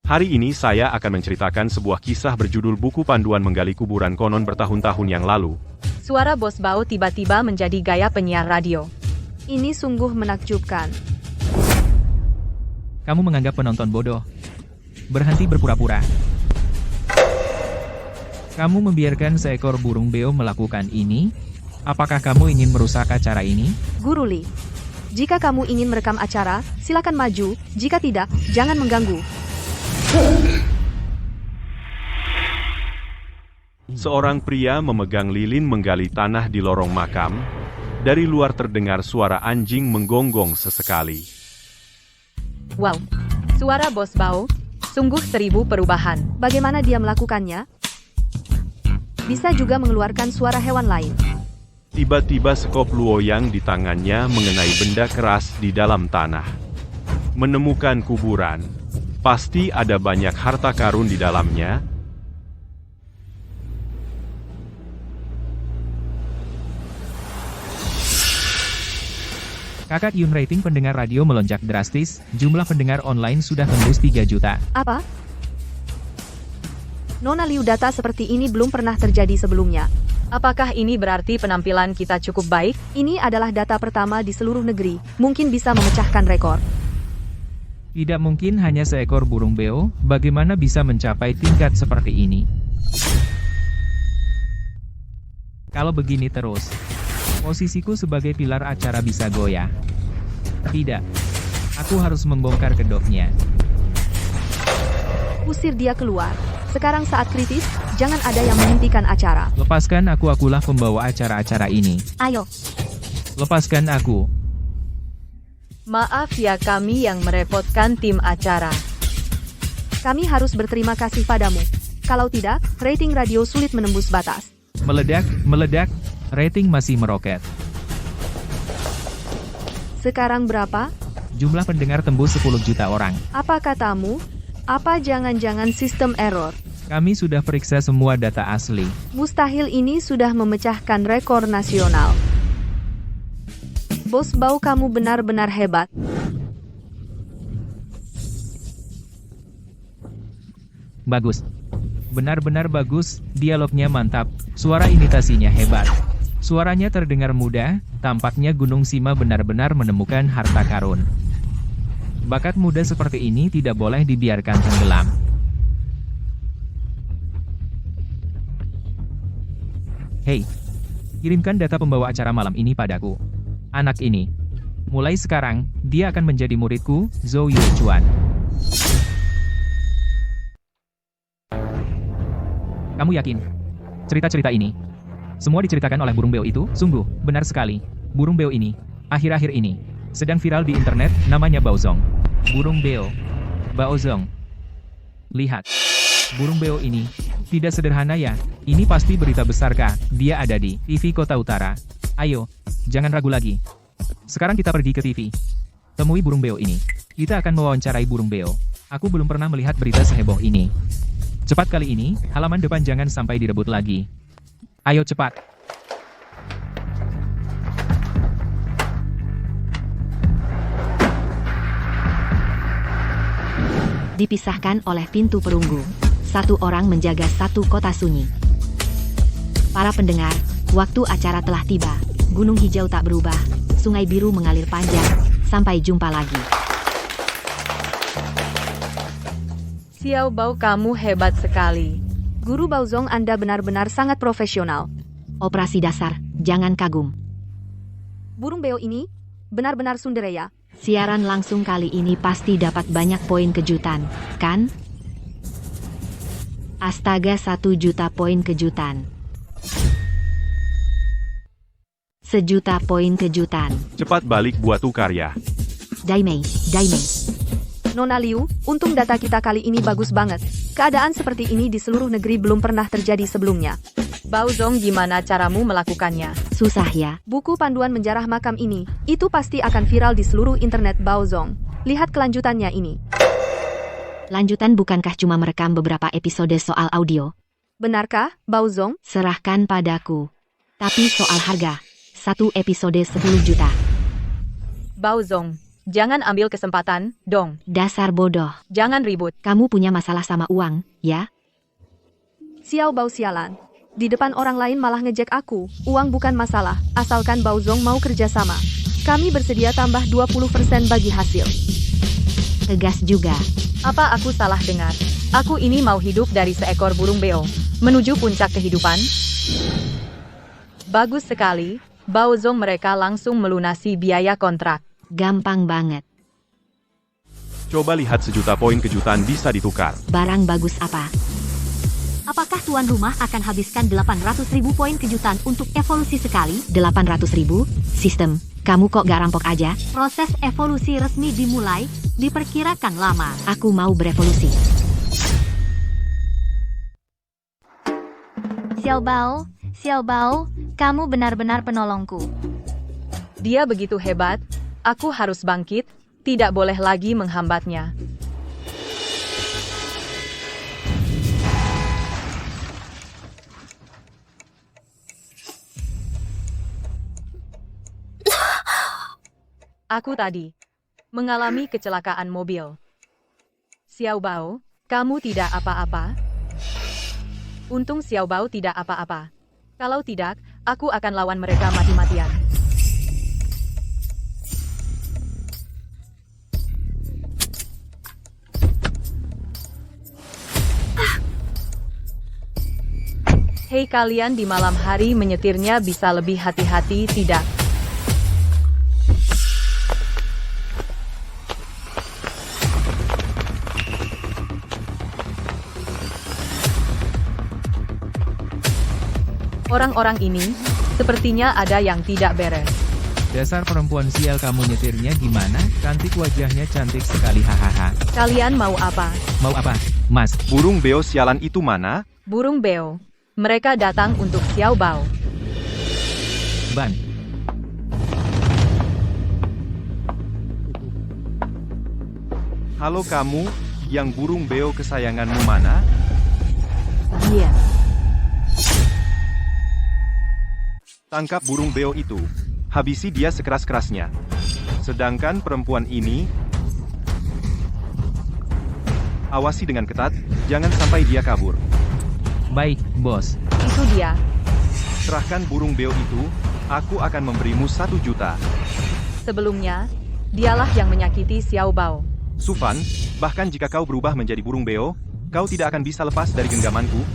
Hari ini saya akan menceritakan sebuah kisah berjudul Buku Panduan Menggali Kuburan Konon bertahun-tahun yang lalu. Suara Bos Bao tiba-tiba menjadi gaya penyiar radio. Ini sungguh menakjubkan. Kamu menganggap penonton bodoh. Berhenti berpura-pura. Kamu membiarkan seekor burung beo melakukan ini? Apakah kamu ingin merusak acara ini? Guru Li, jika kamu ingin merekam acara, silakan maju. Jika tidak, jangan mengganggu. Seorang pria memegang lilin menggali tanah di lorong makam. Dari luar terdengar suara anjing menggonggong sesekali. Wow, suara Bos Bao, sungguh 1000 perubahan. Bagaimana dia melakukannya? Bisa juga mengeluarkan suara hewan lain. Tiba-tiba sekop luoyang di tangannya mengenai benda keras di dalam tanah. Menemukan kuburan. Pasti ada banyak harta karun di dalamnya. Kakak Yun, rating pendengar radio melonjak drastis, jumlah pendengar online sudah tembus 3 juta. Apa? Nona Liu, data seperti ini belum pernah terjadi sebelumnya. Apakah ini berarti penampilan kita cukup baik? Ini adalah data pertama di seluruh negeri, mungkin bisa memecahkan rekor. Tidak mungkin hanya seekor burung beo, bagaimana bisa mencapai tingkat seperti ini? Kalau begini terus, posisiku sebagai pilar acara bisa goyah. Tidak, aku harus membongkar kedoknya. Usir dia keluar. Sekarang saat kritis, jangan ada yang menghentikan acara. Lepaskan akulah pembawa acara-acara ini. Ayo. Lepaskan aku. Maaf ya, kami yang merepotkan tim acara. Kami harus berterima kasih padamu. Kalau tidak, rating radio sulit menembus batas. Meledak, rating masih meroket. Sekarang berapa? Jumlah pendengar tembus 10 juta orang. Apa katamu? Apa jangan-jangan sistem error? Kami sudah periksa semua data asli. Mustahil ini sudah memecahkan rekor nasional. Bos Bau, kamu benar-benar hebat. Bagus. Benar-benar bagus, dialognya mantap, suara imitasinya hebat. Suaranya terdengar muda, tampaknya Gunung Sima benar-benar menemukan harta karun. Bakat muda seperti ini tidak boleh dibiarkan tenggelam. Hei, kirimkan data pembawa acara malam ini padaku. Anak ini. Mulai sekarang, dia akan menjadi muridku, Zhou Yuchuan. Kamu yakin? Cerita-cerita ini, semua diceritakan oleh burung beo itu, sungguh, benar sekali. Burung beo ini, akhir-akhir ini, sedang viral di internet, namanya Baozong. Burung beo. Baozong. Lihat. Burung beo ini, tidak sederhana ya, ini pasti berita besar kah, dia ada di TV Kota Utara. Ayo, jangan ragu lagi. Sekarang kita pergi ke TV. Temui burung beo ini. Kita akan mewawancarai burung beo. Aku belum pernah melihat berita seheboh ini. Cepat kali ini, halaman depan jangan sampai direbut lagi. Ayo cepat. Dipisahkan oleh pintu perunggu. Satu orang menjaga satu kota sunyi. Para pendengar, waktu acara telah tiba. Gunung hijau tak berubah, sungai biru mengalir panjang. Sampai jumpa lagi. Xiao Bao, kamu hebat sekali. Guru Baozong, Anda benar-benar sangat profesional. Operasi dasar, jangan kagum. Burung beo ini benar-benar sundereya. Siaran langsung kali ini pasti dapat banyak poin kejutan, kan? Astaga, 1 juta poin kejutan. 1 juta poin kejutan. Cepat balik buat tukar ya. Daimei. Nona Liu, untung data kita kali ini bagus banget. Keadaan seperti ini di seluruh negeri belum pernah terjadi sebelumnya. Baozong, gimana caramu melakukannya? Susah ya. Buku panduan menjarah makam ini, itu pasti akan viral di seluruh internet Baozong. Lihat kelanjutannya ini. Lanjutan bukankah cuma merekam beberapa episode soal audio? Benarkah, Baozong? Serahkan padaku. Tapi soal harga, 1 episode 10 juta. Baozong, jangan ambil kesempatan, dong. Dasar bodoh. Jangan ribut. Kamu punya masalah sama uang, ya? Xiao Bao, sialan. Di depan orang lain malah ngejek aku. Uang bukan masalah, asalkan Baozong mau kerjasama. Kami bersedia tambah 20% bagi hasil. Tegas juga. Apa aku salah dengar? Aku ini mau hidup dari seekor burung beo, menuju puncak kehidupan? Bagus sekali, Baozong, mereka langsung melunasi biaya kontrak. Gampang banget. Coba lihat 1 juta poin kejutan bisa ditukar. Barang bagus apa? Apakah tuan rumah akan habiskan 800.000 poin kejutan untuk evolusi sekali? 800.000? Sistem, kamu kok gak rampok aja? Proses evolusi resmi dimulai, diperkirakan lama. Aku mau berevolusi. Xiao Bao, kamu benar-benar penolongku. Dia begitu hebat, aku harus bangkit, tidak boleh lagi menghambatnya. Aku tadi mengalami kecelakaan mobil. Xiao Bao, kamu tidak apa-apa? Untung Xiao Bao tidak apa-apa. Kalau tidak, aku akan lawan mereka mati-matian. Hei kalian, di malam hari menyetirnya bisa lebih hati-hati tidak? Orang-orang ini, sepertinya ada yang tidak beres. Dasar perempuan sial, kamu nyetirnya gimana? Cantik, wajahnya cantik sekali, hahaha. Kalian mau apa? Mau apa, Mas? Burung beo sialan itu mana? Burung beo. Mereka datang untuk Xiao Bao. Ban. Halo kamu, yang burung beo kesayanganmu mana? Dia. Tangkap burung beo itu. Habisi dia sekeras-kerasnya. Sedangkan perempuan ini... Awasi dengan ketat, jangan sampai dia kabur. Baik, bos. Itu dia. Serahkan burung beo itu, aku akan memberimu 1 juta. Sebelumnya, dialah yang menyakiti Xiao Bao. Sufan, bahkan jika kau berubah menjadi burung beo, kau tidak akan bisa lepas dari genggamanku.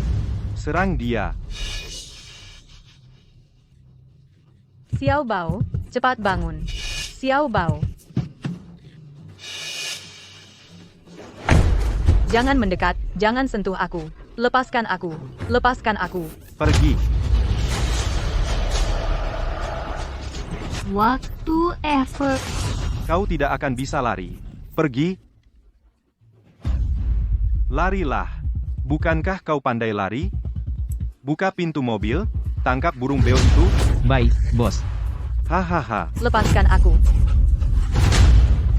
Serang dia. Xiao Bao, cepat bangun. Xiao Bao. Jangan mendekat, jangan sentuh aku. Lepaskan aku. Lepaskan aku. Pergi. Waktu effort. Kau tidak akan bisa lari. Pergi. Larilah. Bukankah kau pandai lari? Buka pintu mobil, tangkap burung beo itu. Baik, bos. Hahaha. Lepaskan aku.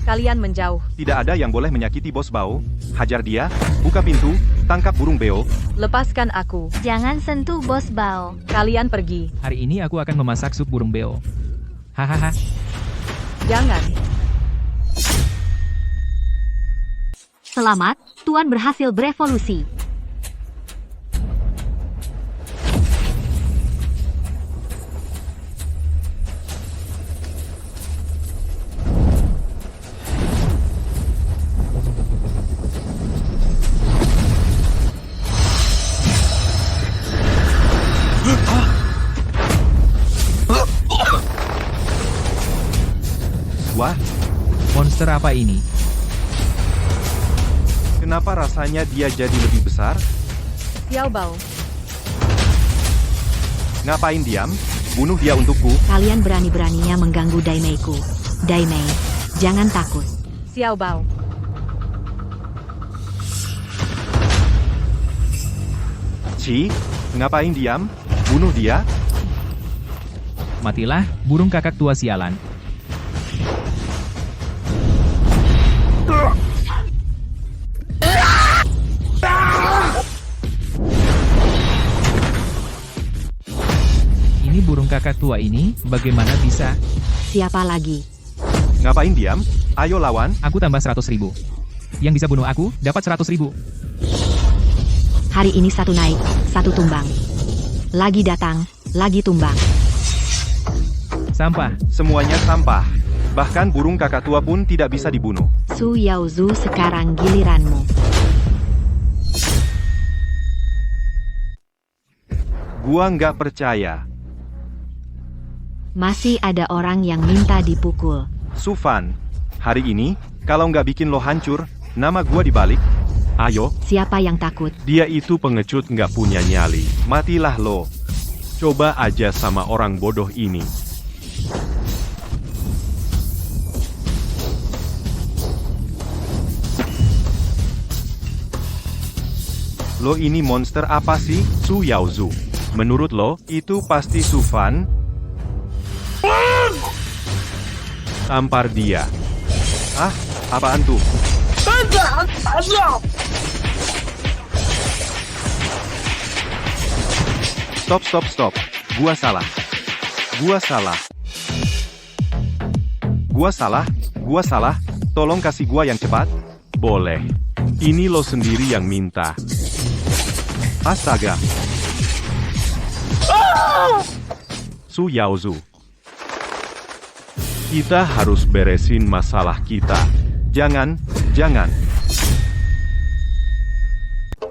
Kalian menjauh. Tidak ada yang boleh menyakiti bos Bao. Hajar dia, buka pintu, tangkap burung beo. Lepaskan aku. Jangan sentuh Bos Bao. Kalian pergi. Hari ini aku akan memasak sup burung beo. Hahaha. Jangan. Selamat, Tuan berhasil berevolusi. Wah, Monster apa ini? kenapa rasanya dia jadi lebih besar? Xiao Bao. Ngapain diam? Bunuh dia untukku. Kalian berani-beraninya mengganggu Daimeiku. Daimei, jangan takut. Xiao Bao. Ci, ngapain diam? Bunuh dia. Matilah, burung kakak tua sialan. Ini burung kakak tua ini, bagaimana bisa? Siapa lagi? Ngapain diam? Ayo lawan. Aku tambah 100.000. Yang bisa bunuh aku, dapat 100.000. Hari ini 1 naik, 1 tumbang. Lagi datang, lagi tumbang. Sampah. Semuanya sampah. Bahkan burung kakak tua pun tidak bisa dibunuh. Su Yaozu, sekarang giliranmu. Gua nggak percaya. Masih ada orang yang minta dipukul. Sufan, hari ini, kalau nggak bikin lo hancur, nama gua dibalik. Ayo, Siapa yang takut? dia itu pengecut nggak punya nyali. Matilah lo. Coba aja sama orang bodoh ini. Lo ini monster apa sih, Su Yaozu? Menurut lo, itu pasti Sufan? Tampar dia. Ah, apaan tuh? Stop. Gua salah. Gua salah. Tolong kasih gua yang cepat. Boleh. Ini lo sendiri yang minta. Astaga. Su Yaozu. Kita harus beresin masalah kita. Jangan.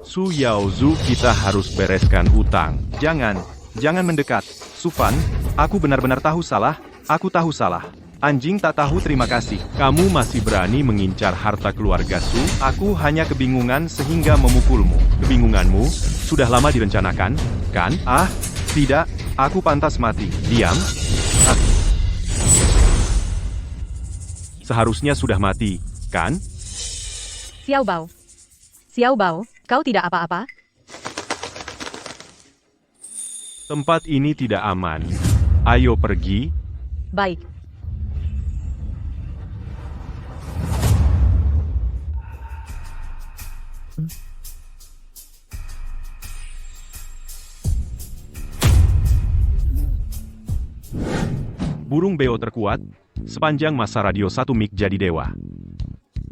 Su Yaozu, kita harus bereskan utang. Jangan mendekat. Sufan, aku benar-benar tahu salah. Aku tahu salah. Anjing tak tahu terima kasih. Kamu masih berani mengincar harta keluarga Su? Aku hanya kebingungan sehingga memukulmu. Kebingunganmu sudah lama direncanakan, kan? Ah, tidak. Aku pantas mati. Diam. Ah. Seharusnya sudah mati, kan? Xiao Bao, kau tidak apa-apa? Tempat ini tidak aman. Ayo pergi. Baik. Burung beo terkuat, sepanjang masa radio 1 mik jadi dewa.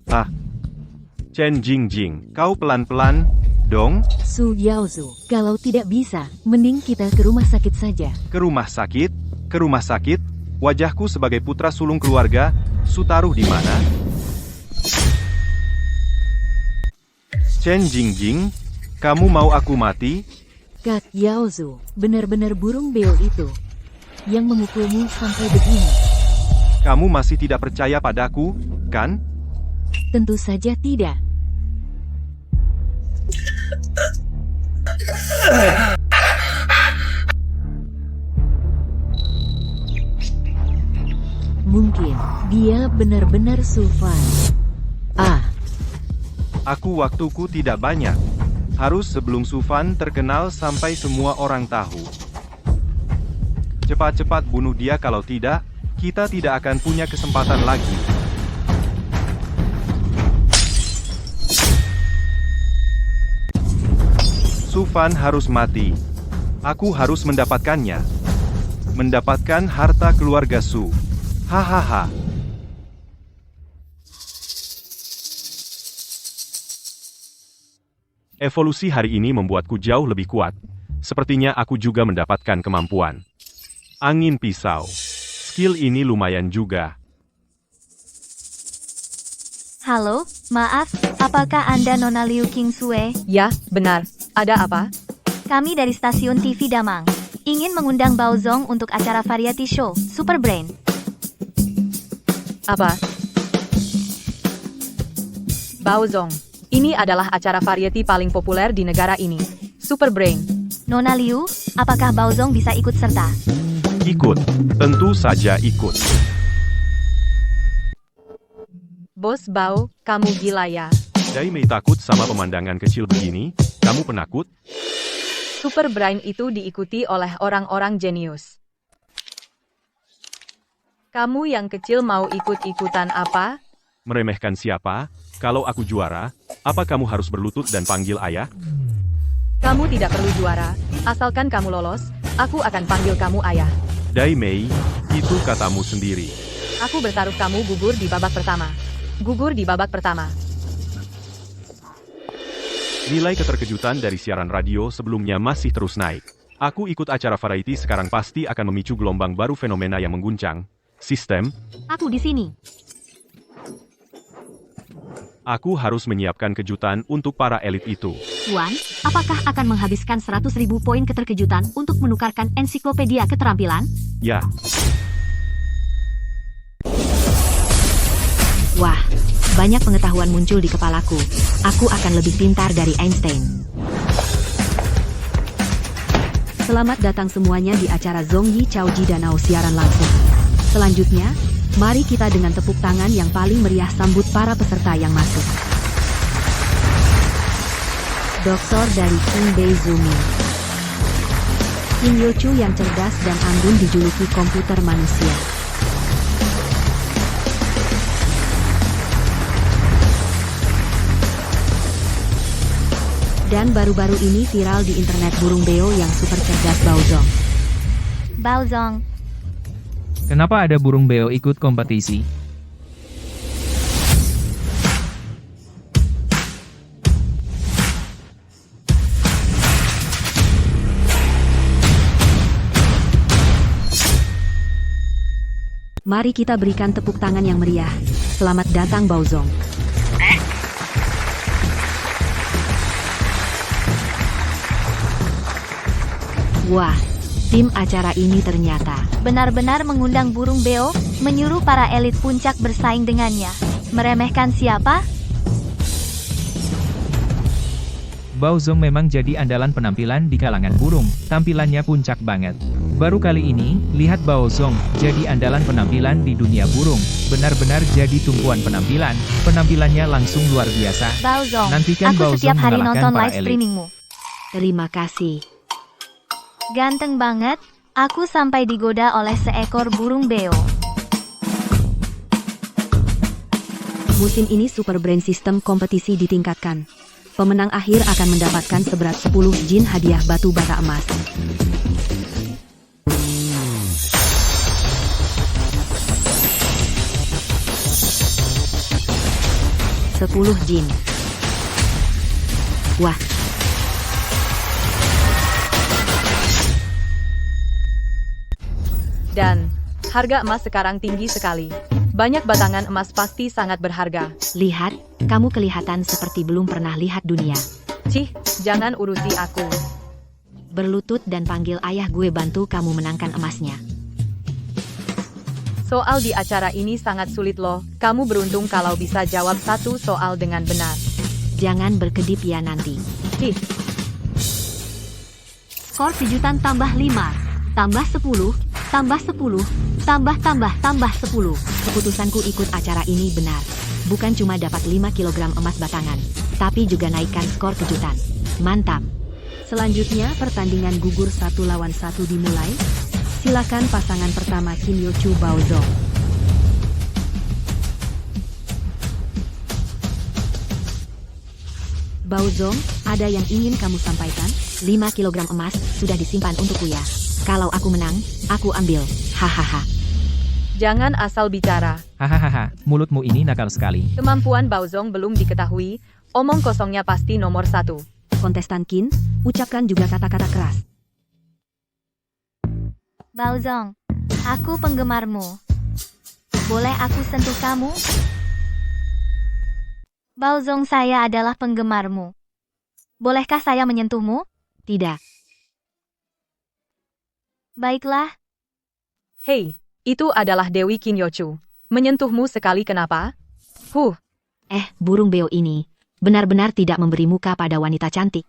Ah. Chen Jingjing, kau pelan-pelan, dong? Su Yaozu, kalau tidak bisa, mending kita ke rumah sakit saja. Ke rumah sakit? Ke rumah sakit? Wajahku sebagai putra sulung keluarga, Su taruh di mana? Chen Jingjing, kamu mau aku mati? Kak Yaozu, benar-benar burung beo itu yang memukulmu sampai begini. Kamu masih tidak percaya padaku, kan? Tentu saja tidak. Mungkin dia benar-benar Sufan. Aku waktuku tidak banyak. Harus sebelum Sufan terkenal sampai semua orang tahu. Cepat-cepat bunuh dia, kalau tidak, kita tidak akan punya kesempatan lagi. Sufan harus mati. Aku harus mendapatkannya. Mendapatkan harta keluarga Su. Hahaha. Evolusi hari ini membuatku jauh lebih kuat. Sepertinya aku juga mendapatkan kemampuan. Angin pisau. Skill ini lumayan juga. Halo, maaf, apakah Anda Nona Liu Qingsue? Ya, benar. Ada apa? Kami dari stasiun TV Damang. Ingin mengundang Baozong untuk acara variety show, Super Brain. Apa? Baozong. Ini adalah acara variety paling populer di negara ini. Super Brain. Nona Liu, apakah Baozong bisa ikut serta? Ikut. Tentu saja ikut. Bos Bao, kamu gila ya. Daimei takut sama pemandangan kecil begini? Kamu penakut? Super Brain itu diikuti oleh orang-orang jenius. Kamu yang kecil mau ikut-ikutan apa? Meremehkan siapa? Kalau aku juara, apa kamu harus berlutut dan panggil ayah? Kamu tidak perlu juara, asalkan kamu lolos, aku akan panggil kamu ayah. Daimei, itu katamu sendiri. Aku bertaruh kamu gugur di babak pertama. Gugur di babak pertama. Nilai keterkejutan dari siaran radio sebelumnya masih terus naik. Aku ikut acara variety sekarang pasti akan memicu gelombang baru fenomena yang mengguncang. Sistem, Aku di sini. aku harus menyiapkan kejutan untuk para elit itu. Tuan, apakah akan menghabiskan 100.000 poin keterkejutan untuk menukarkan ensiklopedia keterampilan? Ya, Wah, banyak pengetahuan muncul di kepalaku. Aku akan lebih pintar dari Einstein. Selamat datang semuanya di acara Zongyi Chaoji Danau siaran langsung. Selanjutnya, mari kita dengan tepuk tangan yang paling meriah sambut para peserta yang masuk. Doktor dari King Beizumi. Kim Yochu yang cerdas dan anggun dijuluki komputer manusia. Dan baru-baru ini viral di internet burung beo yang super cerdas Baozong. Baozong. Kenapa ada burung beo ikut kompetisi? Mari kita berikan tepuk tangan yang meriah. Selamat datang Baozong. Wah, tim acara ini ternyata Benar-benar mengundang burung beo, menyuruh para elit puncak bersaing dengannya. Meremehkan siapa? Baozong memang jadi andalan penampilan di kalangan burung, tampilannya puncak banget. Baru kali ini, lihat Baozong, jadi andalan penampilan di dunia burung, benar-benar jadi tumpuan penampilan, penampilannya langsung luar biasa. Baozong, Nantikan aku Baozong setiap hari mengalahkan nonton para live elit. streamingmu. Terima kasih. Ganteng banget, aku sampai digoda oleh seekor burung beo. Musim ini Super Brain System kompetisi ditingkatkan. Pemenang akhir akan mendapatkan seberat 10 jin hadiah batu bata emas. Sepuluh jin. Wah. Dan, harga emas sekarang tinggi sekali. Banyak batangan emas pasti sangat berharga. Lihat, kamu kelihatan seperti belum pernah lihat dunia. Cih, jangan urusi aku. Berlutut dan panggil ayah gue bantu kamu menangkan emasnya. Soal di acara ini sangat sulit loh. Kamu beruntung kalau bisa jawab satu soal dengan benar. Jangan berkedip ya nanti. Cih, Skor kejutan tambah 5, tambah 10, tambah 10, tambah 10. Keputusanku ikut acara ini benar. Bukan cuma dapat 5 kg emas batangan, tapi juga naikkan skor kejutan. Mantap. Selanjutnya pertandingan gugur 1 lawan 1 dimulai. Silakan pasangan pertama Kim Yo Chu Baozong. Baozong, ada yang ingin kamu sampaikan? 5 kg emas sudah disimpan untukku ya. Kalau aku menang, aku ambil. Hahaha. jangan asal bicara. Hahaha, mulutmu ini nakal sekali. Kemampuan Baozong belum diketahui, omong kosongnya pasti nomor 1. Kontestan Qin, ucapkan juga kata-kata keras. Baozong, aku penggemarmu. Boleh aku sentuh kamu? Baozong, saya adalah penggemarmu. Bolehkah saya menyentuhmu? Tidak. Baiklah. Hei, itu adalah Dewi Qin Yochu. Menyentuhmu sekali kenapa? Burung beo ini benar-benar tidak memberi muka pada wanita cantik.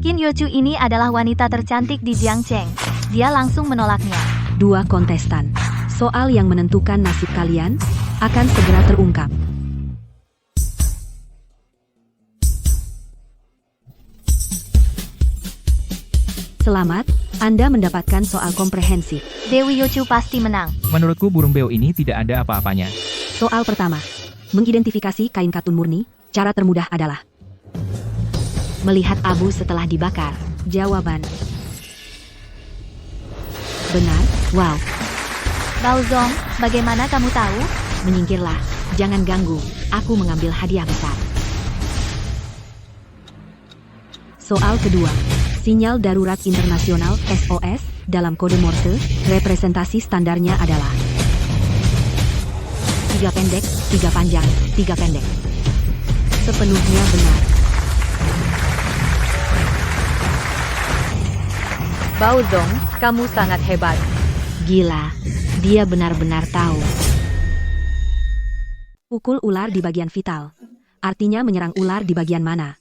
Qin Yochu ini adalah wanita tercantik di Jiangcheng. Dia langsung menolaknya. 2 kontestan. Soal yang menentukan nasib kalian akan segera terungkap. Selamat, Anda mendapatkan soal komprehensif. Dewi Yochu pasti menang. Menurutku burung beo ini tidak ada apa-apanya. Soal pertama, mengidentifikasi kain katun murni, cara termudah adalah melihat abu setelah dibakar. Jawaban benar. Wow, Baozong, bagaimana kamu tahu? menyingkirlah, jangan ganggu, aku mengambil hadiah besar. Soal kedua, sinyal darurat internasional SOS dalam kode Morse, representasi standarnya adalah 3 pendek, 3 panjang, 3 pendek. Sepenuhnya benar. Baozong, kamu sangat hebat. Gila, dia benar-benar tahu. Pukul ular di bagian vital. Artinya menyerang ular di bagian mana?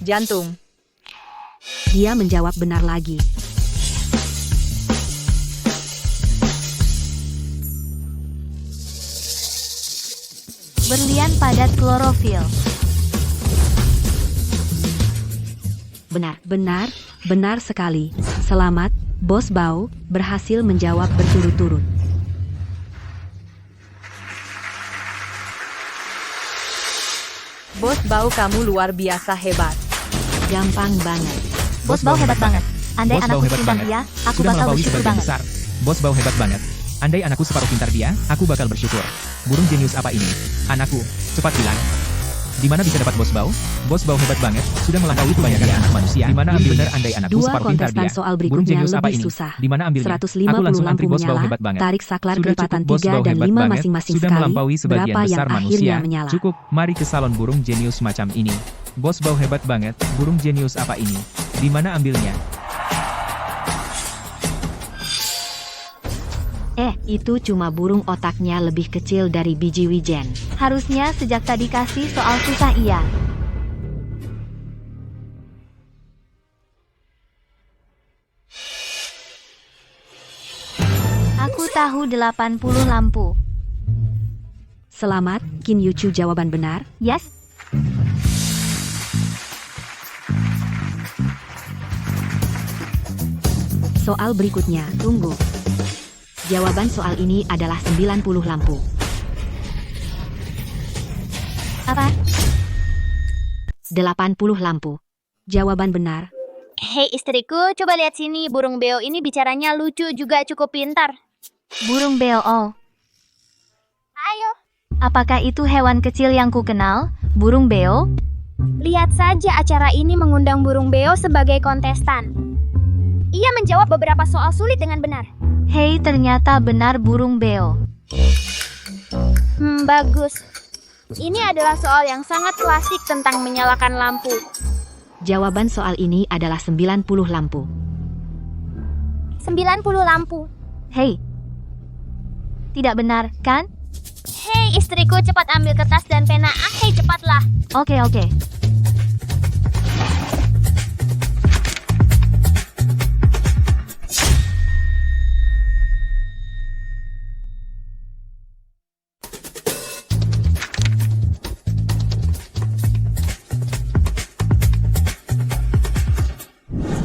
Jantung. Dia menjawab benar lagi. Berlian padat klorofil. Benar sekali. Selamat, Bos Bao, berhasil menjawab berturut-turut. Bos Bao, kamu luar biasa hebat. Gampang banget. Bos Bao hebat banget. Andai Bos Bao anakku hebat sepintar banget. dia, aku Sudah bakal melampaui bersyukur sebagian banget. besar. Bos Bao hebat banget. Andai anakku separuh pintar dia, aku bakal bersyukur. Burung jenius apa ini? Anakku, cepat bilang. Di mana bisa dapat Bos Bao? Bos Bao hebat banget, sudah melampaui kebanyakan anak manusia. Di mana ambil benar andai anakku 2 separuh pintar kontestan dia? soal Burung berikutnya jenius apa lebih ini? susah. Di mana ambilnya? 150 Aku langsung lampu antri Bos Bao menyala, hebat banget. tarik saklar Sudah kelipatan cukup Bos 3 Bao dan hebat 5 banget. masing-masing Sudah sekali. melampaui sebagian Berapa yang besar akhirnya manusia. menyala? Cukup, mari ke salon burung jenius macam ini. Bos Bao hebat banget, burung jenius apa ini? Di mana ambilnya? Itu cuma burung otaknya lebih kecil dari biji wijen. Harusnya sejak tadi kasih soal susah iya. tahu 80 lampu. Selamat, Qin Yuchu jawaban benar. Yes? Soal berikutnya, tunggu. Jawaban soal ini adalah 90 lampu. Apa? 80 lampu. Jawaban benar. Hei istriku, coba lihat sini. Burung beo ini bicaranya lucu juga cukup pintar. Burung beo. Ayo, Apakah itu hewan kecil yang ku kenal? Burung beo? lihat saja acara ini mengundang burung beo sebagai kontestan. Ia menjawab beberapa soal sulit dengan benar. Hei, ternyata benar burung beo. Bagus. Ini adalah soal yang sangat klasik tentang menyalakan lampu. Jawaban soal ini adalah 90 lampu. 90 lampu. Hei. Tidak benar, kan? Hei istriku, cepat ambil kertas dan pena. Hei, cepatlah. Oke.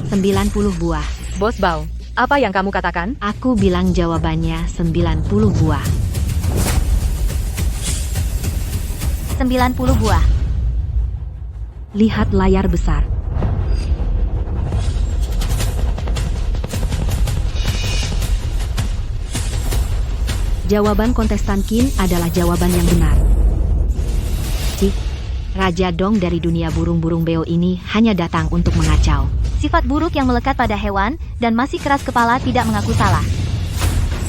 90 buah. Bos Bao, apa yang kamu katakan? Aku bilang jawabannya 90 buah. 90 buah. Lihat layar besar. Jawaban kontestan Qin adalah jawaban yang benar. Cih, Raja Dong dari dunia burung-burung beo ini hanya datang untuk mengacau. Sifat buruk yang melekat pada hewan dan masih keras kepala tidak mengaku salah.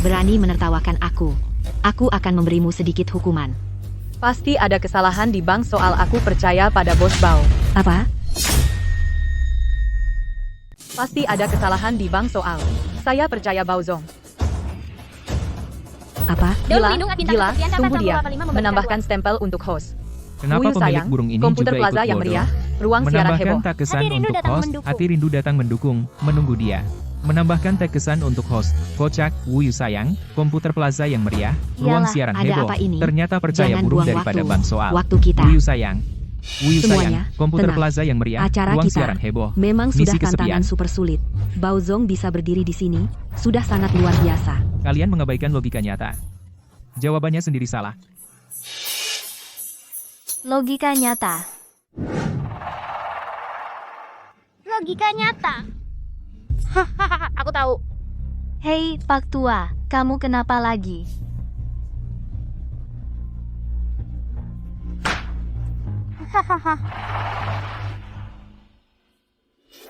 Berani menertawakan aku. Aku akan memberimu sedikit hukuman. Pasti ada kesalahan di bank soal aku percaya pada Bos Bao. Apa? Pasti ada kesalahan di bank soal. Saya percaya Bao Zong. Apa? Gila, Melindungi bintang gila, kesekian, tunggu kata dia. 285 membaca Menambahkan stempel untuk host. Kenapa Wuyu pemilik sayang, burung ini komputer juga plaza ikut yang bodoh? meriah, ruang siaran Menambahkan heboh. tag kesan Hati rindu untuk datang host, mendukung. hati rindu datang mendukung, menunggu dia. Menambahkan tag kesan untuk host, kocak, Wuyu sayang, komputer plaza yang meriah, ruang Iyalah, siaran ada heboh. apa ini? Ternyata percaya Jangan burung buang daripada waktu. bank soal. Waktu kita. Wuyu sayang. Wuyu Semuanya, sayang, komputer tenang. plaza yang meriah, Acara ruang kita siaran heboh. memang Misi sudah kesepian. tantangan super sulit. Bao Zong bisa berdiri di sini, sudah sangat luar biasa. Kalian mengabaikan logika nyata. Jawabannya sendiri salah. Logika nyata. Logika nyata. Hahaha, aku tahu. Hei, Pak Tua, kamu kenapa lagi? Hahaha.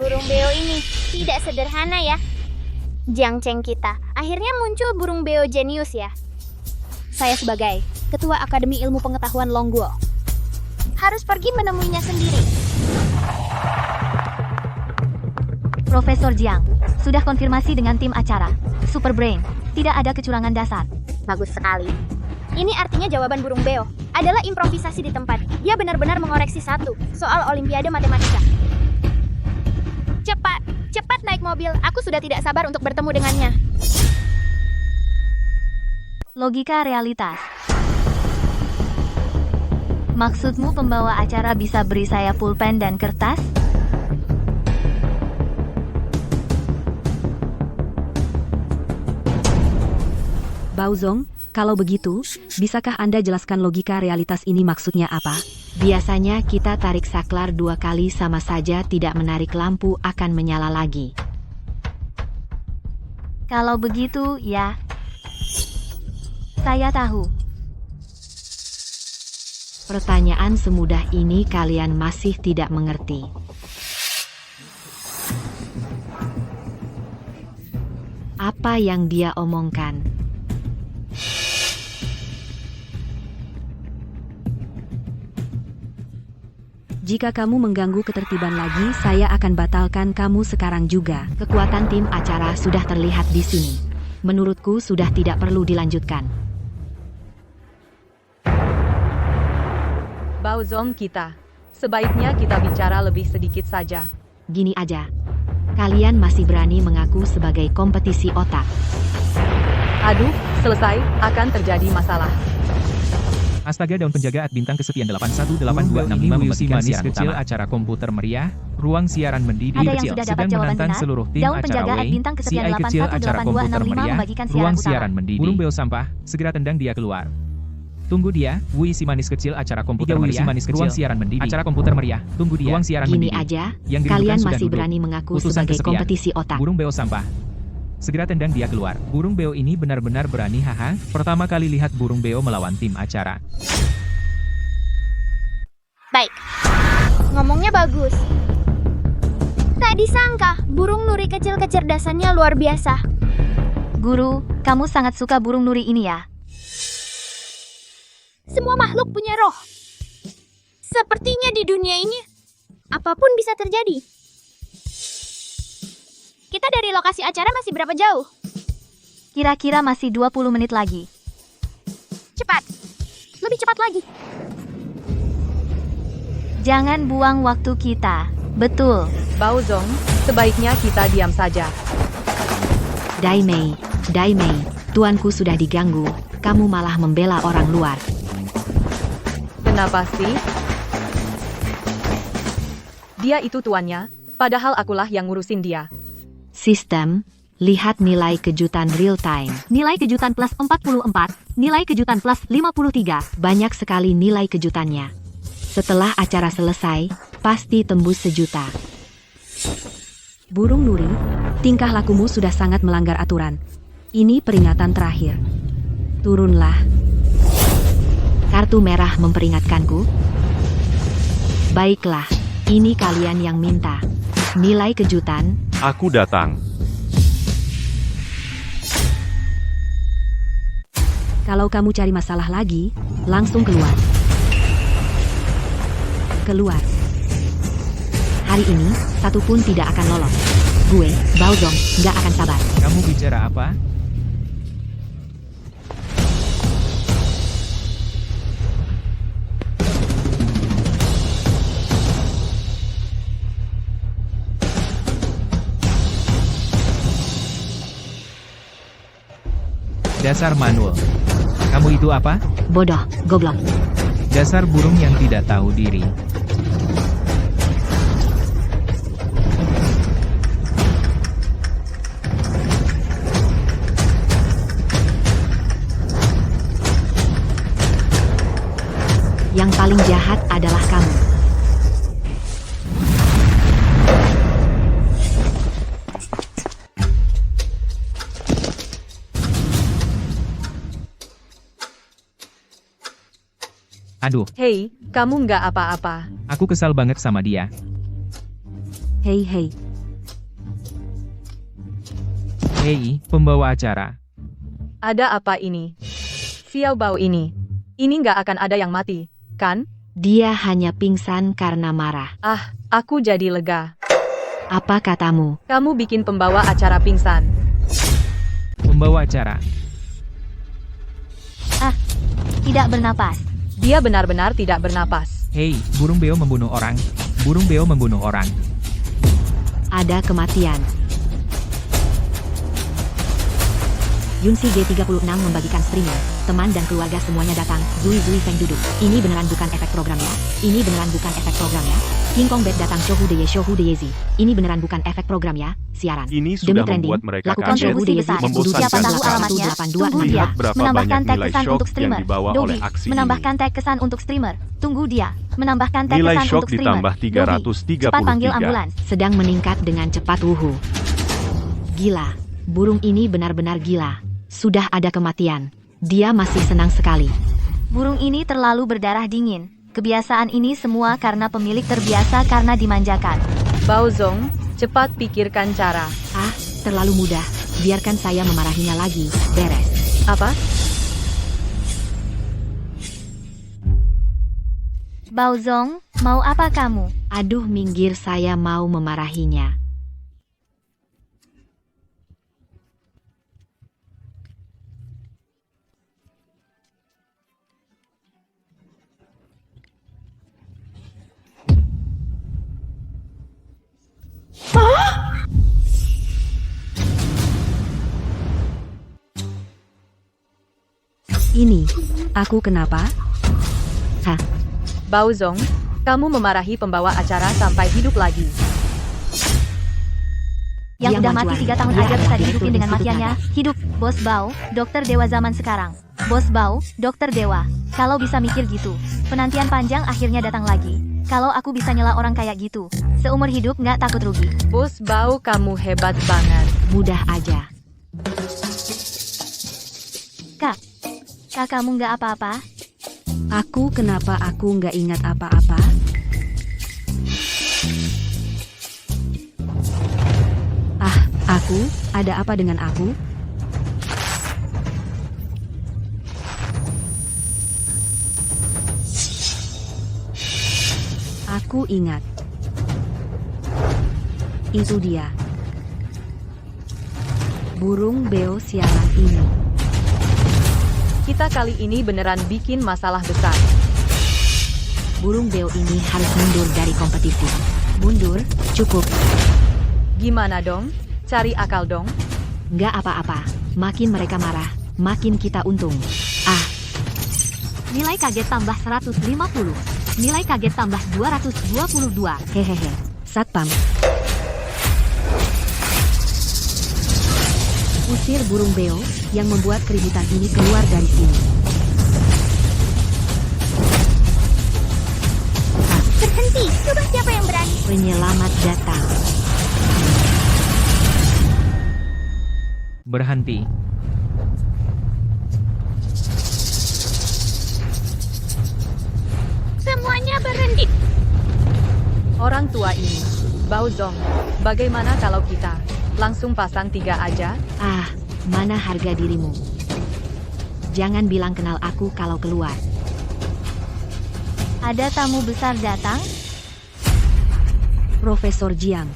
Burung beo ini tidak sederhana ya. Jiang Cheng kita. Akhirnya muncul burung beo jenius ya. Saya sebagai Ketua Akademi Ilmu Pengetahuan Longguo harus pergi menemuinya sendiri. Profesor Jiang, sudah konfirmasi dengan tim acara. Super Brain, tidak ada kecurangan dasar. Bagus sekali. Ini artinya jawaban burung beo adalah improvisasi di tempat. Dia benar-benar mengoreksi satu soal Olimpiade Matematika. Cepat naik mobil. Aku sudah tidak sabar untuk bertemu dengannya. Logika realitas. Maksudmu pembawa acara bisa beri saya pulpen dan kertas? Bao Zong, kalau begitu, bisakah Anda jelaskan logika realitas ini maksudnya apa? Biasanya kita tarik saklar 2 kali sama saja tidak menarik lampu akan menyala lagi. Kalau begitu, ya. Saya tahu. Pertanyaan semudah ini kalian masih tidak mengerti. Apa yang dia omongkan? Jika kamu mengganggu ketertiban lagi, saya akan batalkan kamu sekarang juga. Kekuatan tim acara sudah terlihat di sini. Menurutku sudah tidak perlu dilanjutkan. Bao Zong kita. Sebaiknya kita bicara lebih sedikit saja. Gini aja. Kalian masih berani mengaku sebagai kompetisi otak. Aduh, selesai, akan terjadi masalah. Astaga, daun penjaga bintang kesepian 818265 membagikan siaran kecil acara komputer meriah, ruang siaran mendidih Ada yang kecil sudah dapat sedang jawaban menantang benar. seluruh tim Daun acara penjaga Wei, bintang kesepian CI kecil acara komputer 818265 meriah, membagikan siaran ruang utama. siaran mendidih. Burung beo sampah, segera tendang dia keluar. Tunggu dia, Wui si manis kecil acara komputer meriah, ruang siaran mendidih. Acara komputer meriah, tunggu dia, ruang siaran Gini mendidih. aja, Yang dirugikan kalian sudah masih duduk. berani mengaku Utusan sebagai kesepian. kompetisi otak. Burung beo sampah. Segera tendang dia keluar. Burung beo ini benar-benar berani, haha. Pertama kali lihat burung beo melawan tim acara. Baik. Ngomongnya bagus. Tak disangka, burung nuri kecil kecerdasannya luar biasa. Guru, kamu sangat suka burung nuri ini ya? Semua makhluk punya roh. Sepertinya di dunia ini, apapun bisa terjadi. Kita dari lokasi acara masih berapa jauh? Kira-kira masih 20 menit lagi. Cepat. Lebih cepat lagi. Jangan buang waktu kita. Betul. Baozong, sebaiknya kita diam saja. Daimei, tuanku sudah diganggu, kamu malah membela orang luar. Kenapa sih? Dia itu tuannya, padahal akulah yang ngurusin dia. Sistem, lihat nilai kejutan real time. Nilai kejutan plus 44, nilai kejutan plus 53. Banyak sekali nilai kejutannya. Setelah acara selesai, pasti tembus 1 juta. Burung Nuri, tingkah lakumu sudah sangat melanggar aturan. Ini peringatan terakhir. Turunlah. Kartu merah memperingatkanku. Baiklah, ini kalian yang minta. Nilai kejutan, Aku datang. kalau kamu cari masalah lagi, langsung keluar. Keluar. Hari ini, satu pun tidak akan lolos. Gue, Baozong, nggak akan sabar. Kamu bicara apa? Dasar manul. Kamu itu apa? Bodoh, goblok. Dasar burung yang tidak tahu diri. Yang paling jahat adalah kamu. Aduh, Hei, kamu nggak apa-apa. aku kesal banget sama dia. Hei hei, Hei, pembawa acara. Ada apa ini? Xiao Bao ini. Ini nggak akan ada yang mati, kan? dia hanya pingsan karena marah. Ah, aku jadi lega. Apa katamu? Kamu bikin pembawa acara pingsan. Pembawa acara. Tidak bernapas. Dia benar-benar tidak bernapas. Hei, burung beo membunuh orang. Burung beo membunuh orang. Ada kematian. Yunsi G36 membagikan streaming. Teman dan keluarga semuanya datang. Zui Feng duduk. Ini beneran bukan efek program ya? Ini beneran bukan efek program ya? King Kong Bed datang. Shohu de Yezi. Ini beneran bukan efek program ya? Siaran. Ini Demi sudah trending, membuat mereka lakukan kaget, Shohu de Yezi. membosankan Siapa tahu sekali. alamatnya? Tunggu dia. Lihat berapa Menambahkan banyak tag nilai kesan shock untuk streamer. yang dibawa Dogi, oleh aksi ini. menambahkan tag kesan untuk streamer. Tunggu dia. Menambahkan tag Nilai kesan shock untuk streamer. ditambah Dogi, cepat panggil 333. ambulans. Sedang meningkat dengan cepat. Wuhu. Gila. Burung ini benar-benar gila. Sudah ada kematian. Dia masih senang sekali. Burung ini terlalu berdarah dingin. Kebiasaan ini semua karena pemilik terbiasa karena dimanjakan. Baozong, cepat pikirkan cara. Ah, terlalu mudah. Biarkan saya memarahinya lagi. Beres. Apa? Baozong, mau apa kamu? Aduh, minggir, saya mau memarahinya. Ini, aku kenapa? Hah, Baozong, kamu memarahi pembawa acara sampai hidup lagi. Yang Dia udah mati Wanjuan. 3 tahun Dia aja adalah bisa direktur dihidupin dengan Institut matiannya. Hidup, Bos Bao, dokter dewa zaman sekarang. Bos Bao, dokter dewa. Kalau bisa mikir gitu, penantian panjang akhirnya datang lagi. Kalau aku bisa nyela orang kayak gitu, seumur hidup nggak takut rugi. Bos Bao, kamu hebat banget. mudah aja. Kak, kamu nggak apa-apa? Aku kenapa aku nggak ingat apa-apa? Aku? Ada apa dengan aku? Aku ingat. Itu dia. Burung beo sialan ini. Kita kali ini beneran bikin masalah besar. Burung beo ini harus mundur dari kompetisi. Mundur, cukup. Gimana dong? Cari akal dong. Nggak apa-apa. Makin mereka marah, makin kita untung. Nilai kaget tambah 150. Nilai kaget tambah 222. Hehehe. Satpam. Usir burung beo yang membuat keributan ini keluar dari sini. Berhenti, coba siapa yang berani. Penyelamat datang. Berhenti. Semuanya berhenti. Orang tua ini, Baozong, bagaimana kalau kita langsung pasang 3 aja? Mana harga dirimu? Jangan bilang kenal aku kalau keluar. Ada tamu besar datang? Profesor Jiang,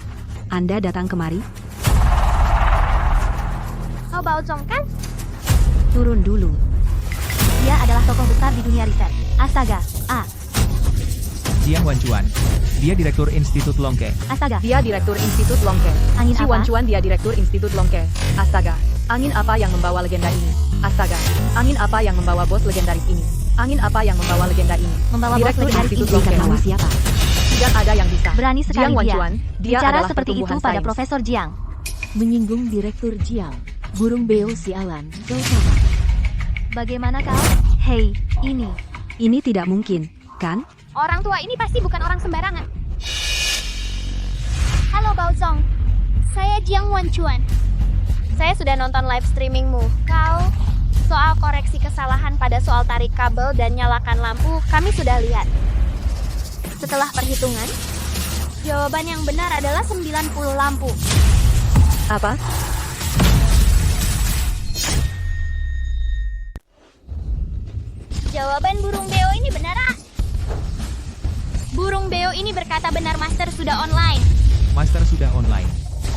Anda datang kemari? Kau Baozong kan? Turun dulu. Dia adalah tokoh besar di dunia riset. Astaga, Jiang Wanjuan. Dia Direktur Institut Longke. astaga. Dia Direktur Institut Longke. Angin Xi apa? Wanchuan, dia Direktur Institut Longke. Astaga, angin apa yang membawa legenda ini? Astaga, angin apa yang membawa bos legendaris ini? Angin apa yang membawa legenda ini? Membawa bos Direktur legendaris Institut ini. Longke. Kamu siapa? Tidak ada yang bisa. Berani sekali Jiang dia. Wanchuan, dia Bicara adalah seperti itu pertumbuhan pada sains. Profesor Jiang. Menyinggung Direktur Jiang. Burung beo sialan. Kau sama. Bagaimana kau? Hei, ini. Ini tidak mungkin, kan? Orang tua ini pasti bukan orang sembarangan. Halo Baozong, saya Jiang Wanchuan. Saya sudah nonton live streamingmu. Kau soal koreksi kesalahan pada soal tarik kabel dan nyalakan lampu, kami sudah lihat. Setelah perhitungan, jawaban yang benar adalah 90 lampu. Apa? Jawaban burung beo ini benar ah? Burung beo ini berkata benar, Master sudah online. Master sudah online.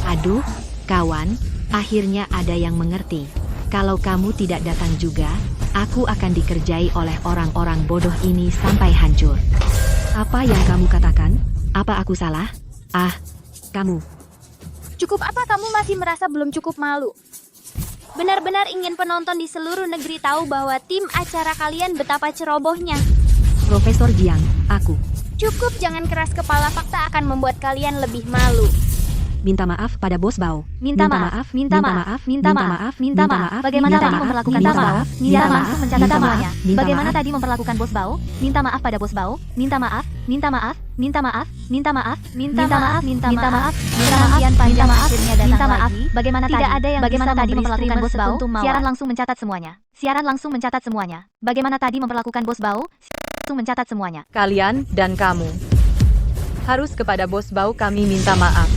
Aduh, kawan, akhirnya ada yang mengerti. Kalau kamu tidak datang juga, aku akan dikerjai oleh orang-orang bodoh ini sampai hancur. Apa yang kamu katakan? Apa aku salah? Kamu. Cukup apa kamu masih merasa belum cukup malu? Benar-benar ingin penonton di seluruh negeri tahu bahwa tim acara kalian betapa cerobohnya. Profesor Jiang, aku. Cukup, jangan keras kepala, fakta akan membuat kalian lebih malu. Minta maaf pada Bos Bao. Minta maaf, minta maaf, minta maaf, minta maaf. Bagaimana tadi memperlakukan Bos Bao? Minta maaf, mencatat semuanya. Bagaimana tadi memperlakukan Bos Bao? Minta maaf pada Bos Bao. Minta maaf, minta maaf, minta maaf, minta maaf, minta maaf, minta maaf. Penantian panjang akhirnya datang lagi. Bagaimana tadi? Tidak ada yang bagaimana tadi memperlakukan Bos Bao? Siaran langsung mencatat semuanya. Siaran langsung mencatat semuanya. Bagaimana tadi memperlakukan Bos Bao? Langsung mencatat semuanya. Kalian dan kamu harus kepada Bos Bao kami minta maaf.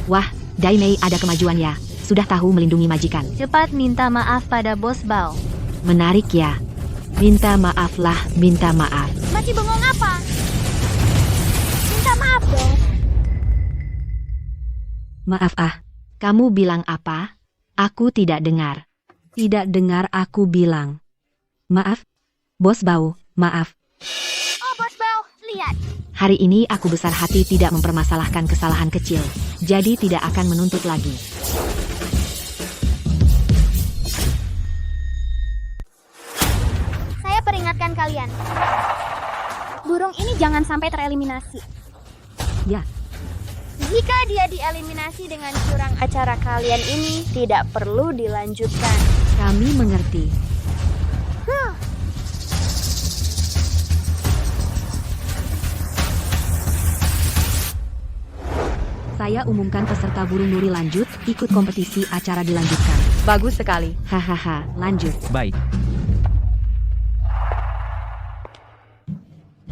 Wah, Daimei ada kemajuan ya. Sudah tahu melindungi majikan. Cepat minta maaf pada Bos Bao. Menarik ya. Minta maaflah, minta maaf. Masih bengong apa? Minta maaf dong. Maaf Kamu bilang apa? Aku tidak dengar. Tidak dengar aku bilang. Maaf. Bos Bao, maaf. Oh Bos Bao, lihat. Hari ini aku besar hati tidak mempermasalahkan kesalahan kecil. Jadi tidak akan menuntut lagi. kalian. Burung ini jangan sampai tereliminasi. Ya, Jika dia dieliminasi dengan curang, acara kalian ini tidak perlu dilanjutkan. kami mengerti. Saya umumkan peserta burung nuri lanjut, ikut kompetisi acara dilanjutkan. Bagus sekali. Hahaha, lanjut. Baik.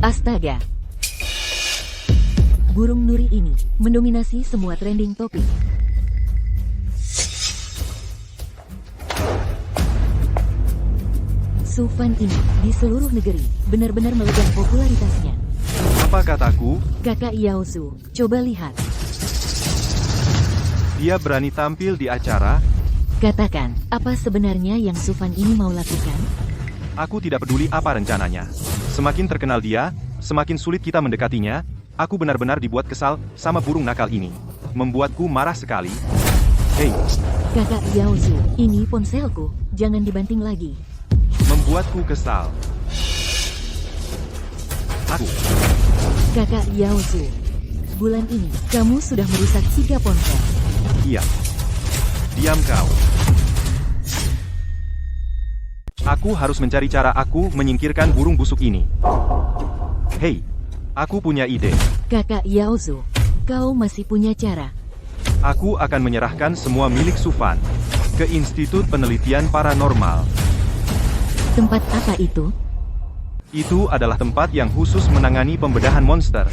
Astaga. Burung nuri ini mendominasi semua trending topik. Sufan ini di seluruh negeri benar-benar meledak popularitasnya. Apa kataku? Kakak Yaozu, coba lihat. Dia berani tampil di acara. Katakan, apa sebenarnya yang Sufan ini mau lakukan? Aku tidak peduli apa rencananya. Semakin terkenal dia, semakin sulit kita mendekatinya. Aku benar-benar dibuat kesal sama burung nakal ini. Membuatku marah sekali. Hei, Kakak Yaozu, ini ponselku, jangan dibanting lagi. membuatku kesal. Aku, Kakak Yaozu, bulan ini kamu sudah merusak 3 ponsel. iya. Diam kau. Aku harus mencari cara aku menyingkirkan burung busuk ini. Hei, aku punya ide. Kakak Yaozu, kau masih punya cara. Aku akan menyerahkan semua milik Sufan ke Institut Penelitian Paranormal. Tempat apa itu? Itu adalah tempat yang khusus menangani pembedahan monster.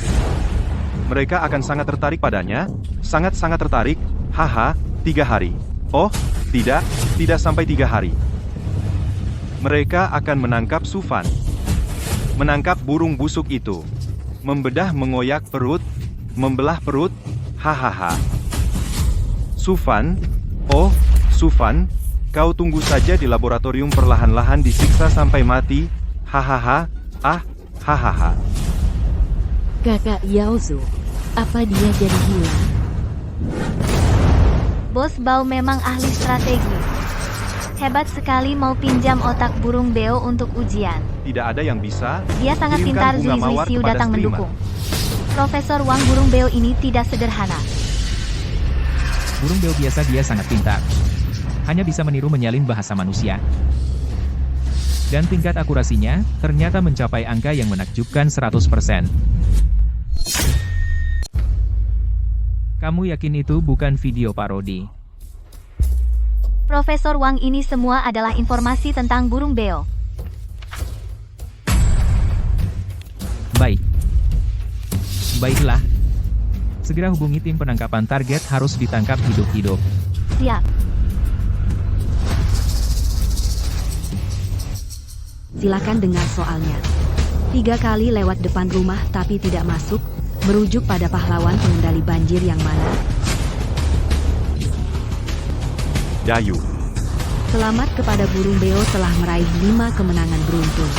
Mereka akan sangat tertarik padanya, sangat-sangat tertarik. Haha, 3 hari. Oh, tidak sampai 3 hari. Mereka akan menangkap Sufan. Menangkap burung busuk itu. Membedah mengoyak perut, membelah perut, hahaha. Sufan, oh, Sufan, kau tunggu saja di laboratorium perlahan-lahan disiksa sampai mati, hahaha, hahaha. Kakak Yaozu, apa dia jadi gila? Bos Bao memang ahli strategi. Hebat sekali mau pinjam otak burung beo untuk ujian. Tidak ada yang bisa. Dia sangat Kirimkan pintar. bunga Zui mawar Siu kepada datang streamer. mendukung. Profesor Wang burung beo ini tidak sederhana. Burung beo biasa dia sangat pintar. Hanya bisa meniru menyalin bahasa manusia. Dan tingkat akurasinya ternyata mencapai angka yang menakjubkan 100%. Kamu yakin itu bukan video parodi? Profesor Wang ini semua adalah informasi tentang burung beo. Baik. Baiklah. Segera hubungi tim penangkapan target harus ditangkap hidup-hidup. Siap. Silakan dengar soalnya. 3 kali lewat depan rumah tapi tidak masuk, merujuk pada pahlawan pengendali banjir yang mana? Dayu. Selamat kepada burung beo telah meraih 5 kemenangan beruntun.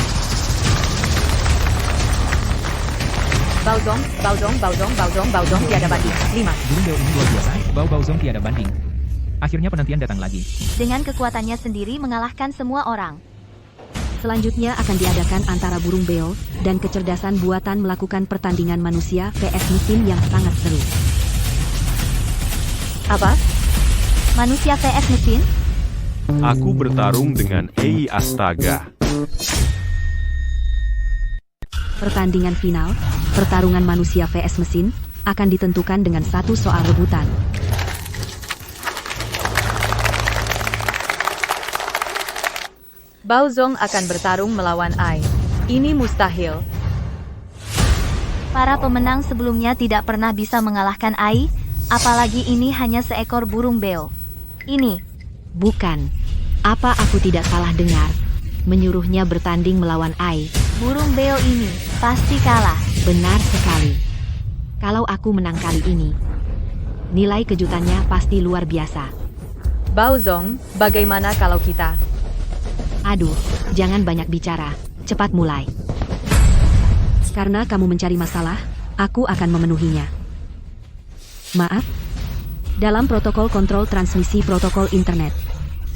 Baozong, tiada banding. 5. Burung beo ini luar biasa, Bao Zong tiada banding. Akhirnya penantian datang lagi. Dengan kekuatannya sendiri mengalahkan semua orang. Selanjutnya akan diadakan antara burung beo dan kecerdasan buatan melakukan pertandingan manusia vs mesin yang sangat seru. Apa? Manusia vs mesin? Aku bertarung dengan Ei Astaga. Pertandingan final, pertarungan manusia vs mesin, akan ditentukan dengan 1 soal rebutan. Baozong akan bertarung melawan Ai. Ini mustahil. Para pemenang sebelumnya tidak pernah bisa mengalahkan Ai, apalagi ini hanya seekor burung beo. Ini, Bukan. Apa aku tidak salah dengar? Menyuruhnya bertanding melawan Ai. burung beo ini, pasti kalah. Benar sekali. Kalau aku menang kali ini, nilai kejutannya pasti luar biasa. Baozong, bagaimana kalau kita? Aduh, jangan banyak bicara. Cepat mulai. Karena kamu mencari masalah, aku akan memenuhinya. Maaf. Dalam protokol kontrol transmisi protokol internet.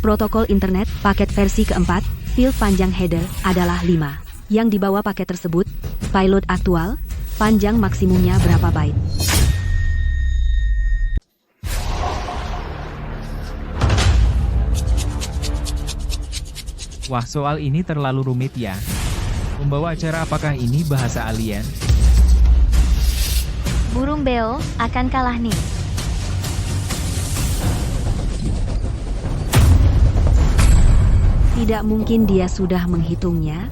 Protokol internet, paket versi keempat, field panjang header, adalah 5. Yang dibawa paket tersebut, payload aktual, panjang maksimumnya berapa byte? Wah, soal ini terlalu rumit ya. Pembawa acara apakah ini bahasa alien? Burung beo akan kalah nih. Tidak mungkin dia sudah menghitungnya.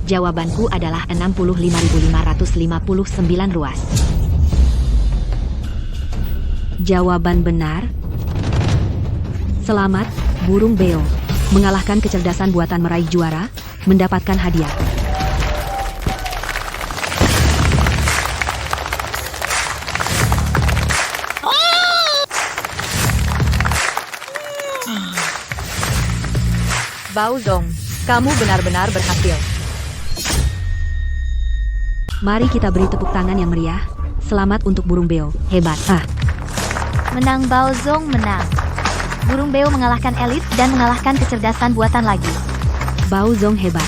Jawabanku adalah 65.559 ruas. Jawaban benar. Selamat, burung beo. Mengalahkan kecerdasan buatan meraih juara, mendapatkan hadiah. Baozong, kamu benar-benar berhasil. Mari kita beri tepuk tangan yang meriah. Selamat untuk burung beo. Hebat. Menang Baozong menang. Burung beo mengalahkan elit dan mengalahkan kecerdasan buatan lagi. Baozong hebat.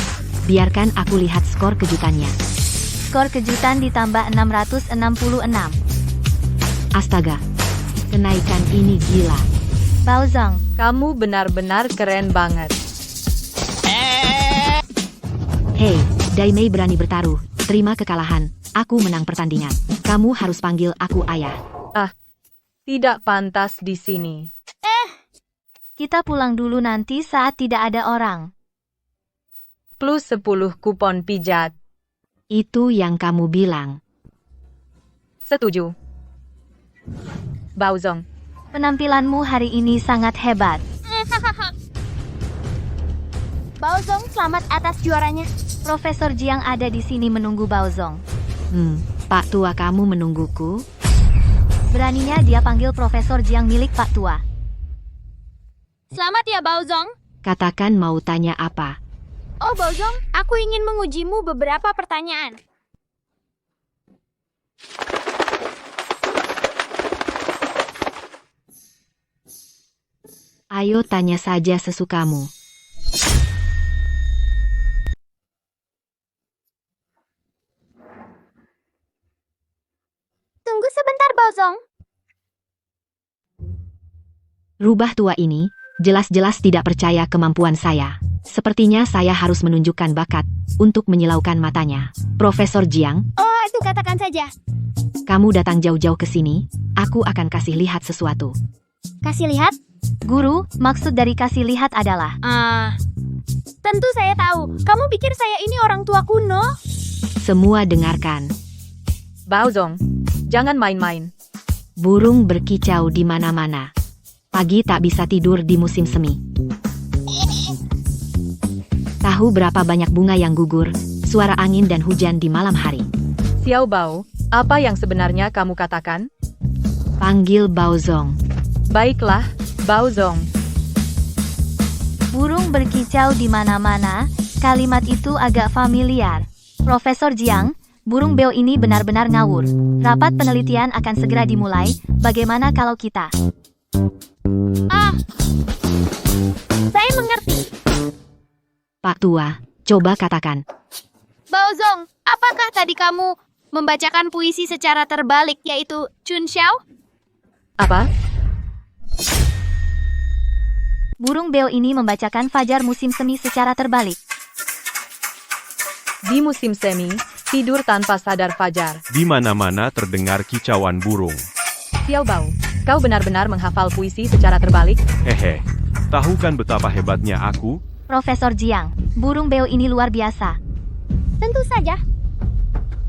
Biarkan aku lihat skor kejutannya. Skor kejutan ditambah 666. Astaga. Kenaikan ini gila. Baozong, Kamu benar-benar keren banget. Hei, Daimei berani bertaruh. Terima kekalahan. Aku menang pertandingan. Kamu harus panggil aku ayah. Tidak pantas di sini. kita pulang dulu nanti saat tidak ada orang. Plus 10 kupon pijat. Itu yang kamu bilang. Setuju. Baozong, Penampilanmu hari ini sangat hebat. Baozong, selamat atas juaranya. Profesor Jiang ada di sini menunggu Baozong. Pak tua kamu menungguku? Beraninya dia panggil Profesor Jiang milik Pak Tua. Selamat ya, Baozong. Katakan mau tanya apa? Oh, Baozong, aku ingin mengujimu beberapa pertanyaan. Ayo tanya saja sesukamu. Tunggu sebentar, Baozong. Rubah tua ini, jelas-jelas tidak percaya kemampuan saya. Sepertinya saya harus menunjukkan bakat untuk menyilaukan matanya. Profesor Jiang, Oh, itu katakan saja. kamu datang jauh-jauh ke sini, aku akan kasih lihat sesuatu. Kasih lihat. Guru, maksud dari kasih lihat adalah... Tentu saya tahu. Kamu pikir saya ini orang tua kuno? Semua dengarkan. Baozong, jangan main-main. Burung berkicau di mana-mana. Pagi tak bisa tidur di musim semi. Tahu berapa banyak bunga yang gugur, suara angin dan hujan di malam hari. Xiao Bao, apa yang sebenarnya kamu katakan? Panggil Baozong. Baiklah, Baozong. Burung berkicau di mana-mana, kalimat itu agak familiar. Profesor Jiang, burung beo ini benar-benar ngawur. Rapat penelitian akan segera dimulai, bagaimana kalau kita... Saya mengerti. Pak tua, coba katakan. Baozong, apakah tadi kamu membacakan puisi secara terbalik, yaitu Chun Xiao? Apa? Burung beo ini membacakan fajar musim semi secara terbalik. Di musim semi, tidur tanpa sadar fajar. Di mana-mana terdengar kicauan burung. Xiao Bao, kau benar-benar menghafal puisi secara terbalik? Hehe, tahu kan betapa hebatnya aku? Profesor Jiang, burung beo ini luar biasa. Tentu saja.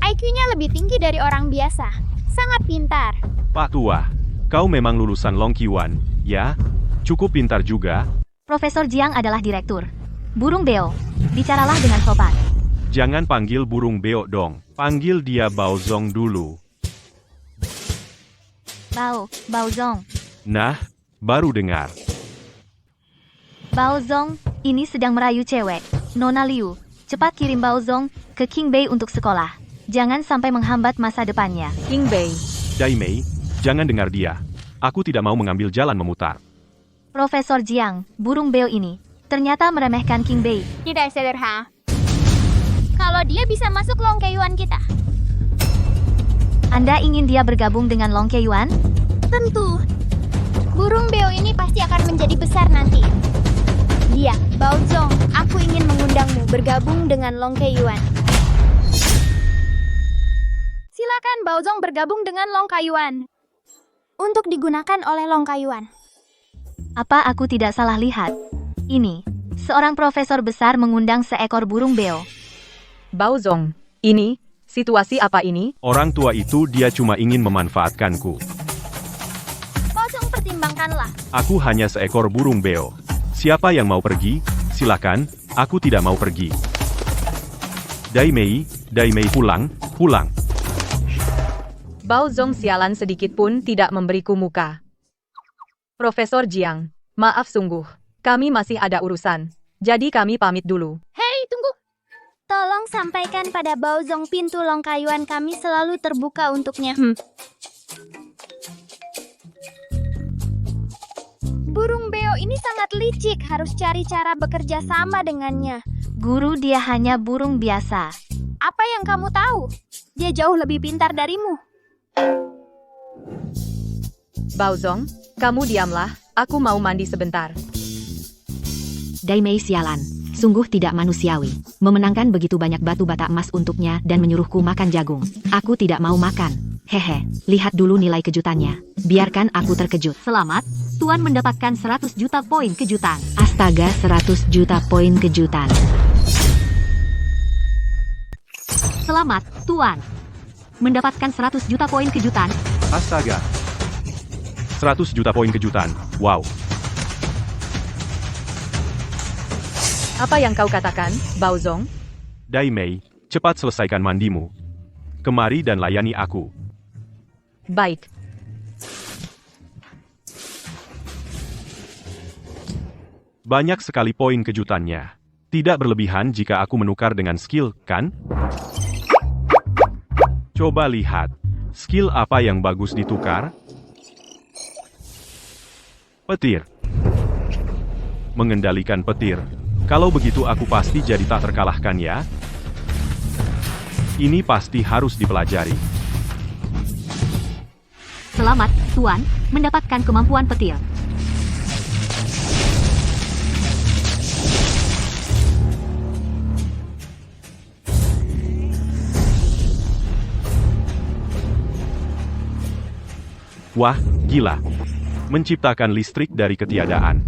IQ-nya lebih tinggi dari orang biasa. Sangat pintar. Pak tua, kau memang lulusan Long Qiuan, ya? Cukup pintar juga. Profesor Jiang adalah direktur. Burung beo, bicaralah dengan sopan. Jangan panggil burung beo dong. Panggil dia Baozong dulu. Baozong. Nah, baru dengar. Baozong, ini sedang merayu cewek. Nona Liu, cepat kirim Baozong ke King Bei untuk sekolah. Jangan sampai menghambat masa depannya. King Bei. Daimei, jangan dengar dia. Aku tidak mau mengambil jalan memutar. Profesor Jiang, burung beo ini, ternyata meremehkan King Bei. Tidak sederhana. kalau dia bisa masuk Longkeyuan kita? Anda ingin dia bergabung dengan Longkeyuan? Tentu. Burung beo ini pasti akan menjadi besar nanti. Dia, Baozong, aku ingin mengundangmu bergabung dengan Longkeyuan. Silakan Baozong bergabung dengan Longkeyuan. Untuk digunakan oleh Longkeyuan. Apa aku tidak salah lihat? Ini, seorang profesor besar mengundang seekor burung beo. Baozong, ini, situasi apa ini? Orang tua itu dia cuma ingin memanfaatkanku. Baozong pertimbangkanlah. Aku hanya seekor burung beo. Siapa yang mau pergi? Silakan, aku tidak mau pergi. Daimei pulang, pulang. Baozong sialan sedikit pun tidak memberiku muka. Profesor Jiang, maaf sungguh. Kami masih ada urusan. Jadi kami pamit dulu. Hei, tunggu. Tolong sampaikan pada Baozong pintu Longkeyuan kami selalu terbuka untuknya. Burung beo ini sangat licik, harus cari cara bekerja sama dengannya. Guru, dia hanya burung biasa. Apa yang kamu tahu? Dia jauh lebih pintar darimu. Baozong, kamu diamlah, aku mau mandi sebentar. Daimei sialan, sungguh tidak manusiawi. Memenangkan begitu banyak batu bata emas untuknya dan menyuruhku makan jagung. Aku tidak mau makan. Hehe, lihat dulu nilai kejutannya. Biarkan aku terkejut. Selamat, Tuan mendapatkan 100 juta poin kejutan. Astaga, 100 juta poin kejutan. Selamat, Tuan. Mendapatkan 100 juta poin kejutan. Astaga. 100 juta poin kejutan. Wow. Apa yang kau katakan, Baozong? Daimei, cepat selesaikan mandimu. Kemari dan layani aku. Baik. Banyak sekali poin kejutannya. Tidak berlebihan jika aku menukar dengan skill, kan? Coba lihat. Skill apa yang bagus ditukar? Petir. Mengendalikan petir. Kalau begitu aku pasti jadi tak terkalahkan ya. Ini pasti harus dipelajari. Selamat, Tuan, mendapatkan kemampuan petir. Wah, gila. Menciptakan listrik dari ketiadaan.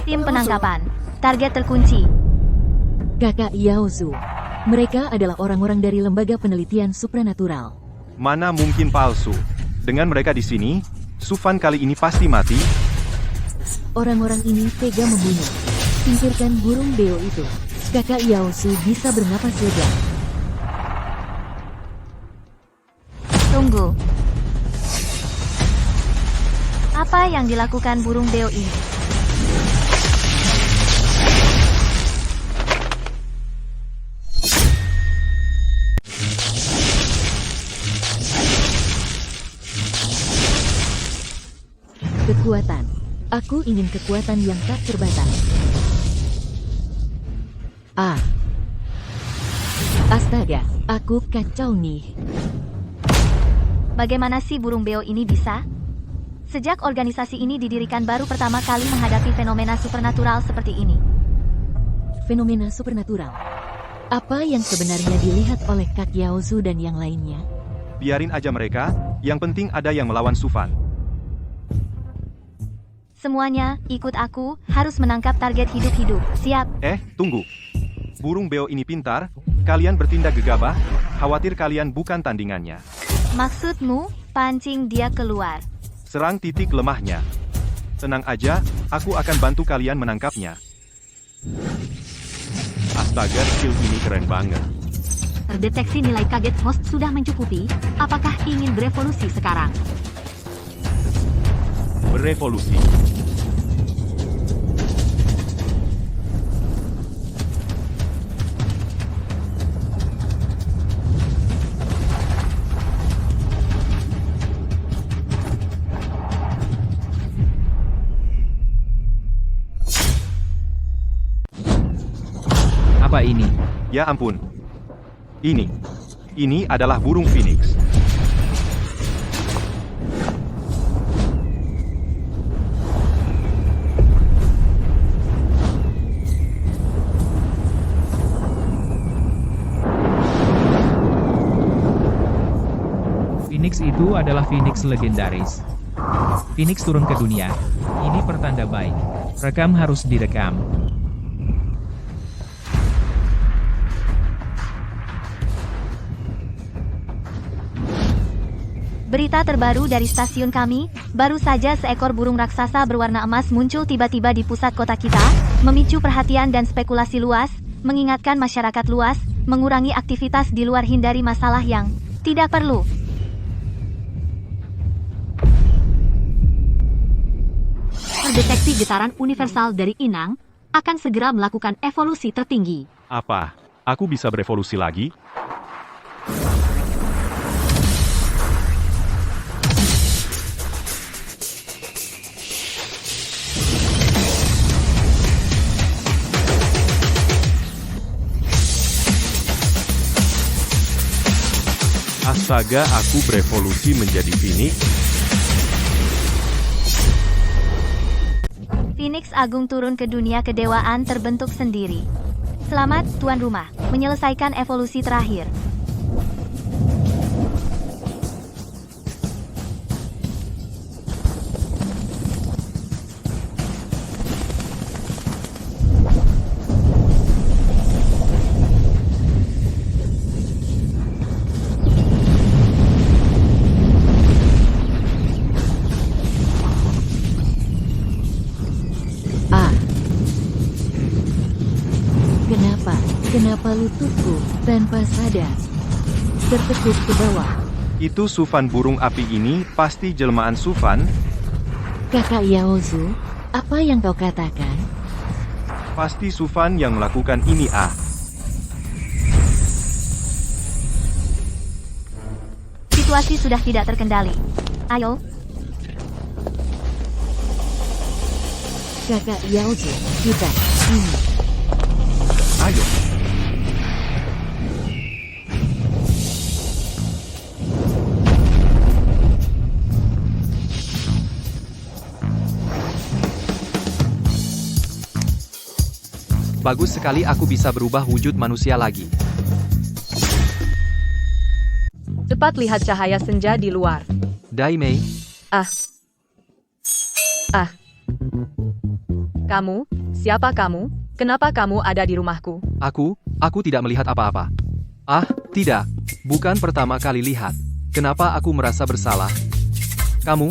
Tim penangkapan. Target terkunci. Kakak Yaozu. Mereka adalah orang-orang dari Lembaga Penelitian Supranatural. Mana mungkin palsu? Dengan mereka di sini, Sufan kali ini pasti mati. Orang-orang ini tega membunuh. Singkirkan burung beo itu. Kakak Yaozu bisa bernapas lega. Tunggu. Apa yang dilakukan burung beo ini? Kekuatan. Aku ingin kekuatan yang tak terbatas. Astaga, aku kacau nih. Bagaimana sih burung beo ini bisa? Sejak organisasi ini didirikan baru pertama kali menghadapi fenomena supernatural seperti ini. Fenomena supernatural. Apa yang sebenarnya dilihat oleh Kak Yaozu dan yang lainnya? Biarin aja mereka, yang penting ada yang melawan Sufan. Semuanya, ikut aku, harus menangkap target hidup-hidup. Siap. Tunggu. Burung beo ini pintar, kalian bertindak gegabah, khawatir kalian bukan tandingannya. Maksudmu, pancing dia keluar. Serang titik lemahnya. Tenang aja, aku akan bantu kalian menangkapnya. Astaga, skill ini keren banget. Terdeteksi nilai kaget host sudah mencukupi. Apakah ingin berevolusi sekarang? Berevolusi. Apa ini? Ya ampun. Ini adalah burung phoenix. Phoenix itu adalah Phoenix legendaris. Phoenix turun ke dunia. Ini pertanda baik. Rekam harus direkam. Berita terbaru dari stasiun kami, baru saja seekor burung raksasa berwarna emas muncul tiba-tiba di pusat kota kita, memicu perhatian dan spekulasi luas, mengingatkan masyarakat luas, mengurangi aktivitas di luar, hindari masalah yang tidak perlu. Terdeteksi getaran universal dari inang, akan segera melakukan evolusi tertinggi. Apa? Aku bisa berevolusi lagi? Astaga, aku berevolusi menjadi Phoenix? Phoenix Agung turun ke dunia kedewaan terbentuk sendiri. Selamat, tuan rumah, menyelesaikan evolusi terakhir. Kenapa lututku tanpa sadar tertekuk ke bawah? Itu Sufan burung api ini pasti jelmaan Sufan? Kakak Yaozu, apa yang kau katakan? Pasti Sufan yang melakukan ini. Situasi sudah tidak terkendali. Ayo. Kakak Yaozu, kita ini. Ayo. Bagus sekali, aku bisa berubah wujud manusia lagi. Cepat lihat cahaya senja di luar. Daimei, Kamu? Siapa kamu? Kenapa kamu ada di rumahku? aku tidak melihat apa-apa. Tidak. Bukan pertama kali lihat. Kenapa aku merasa bersalah? Kamu,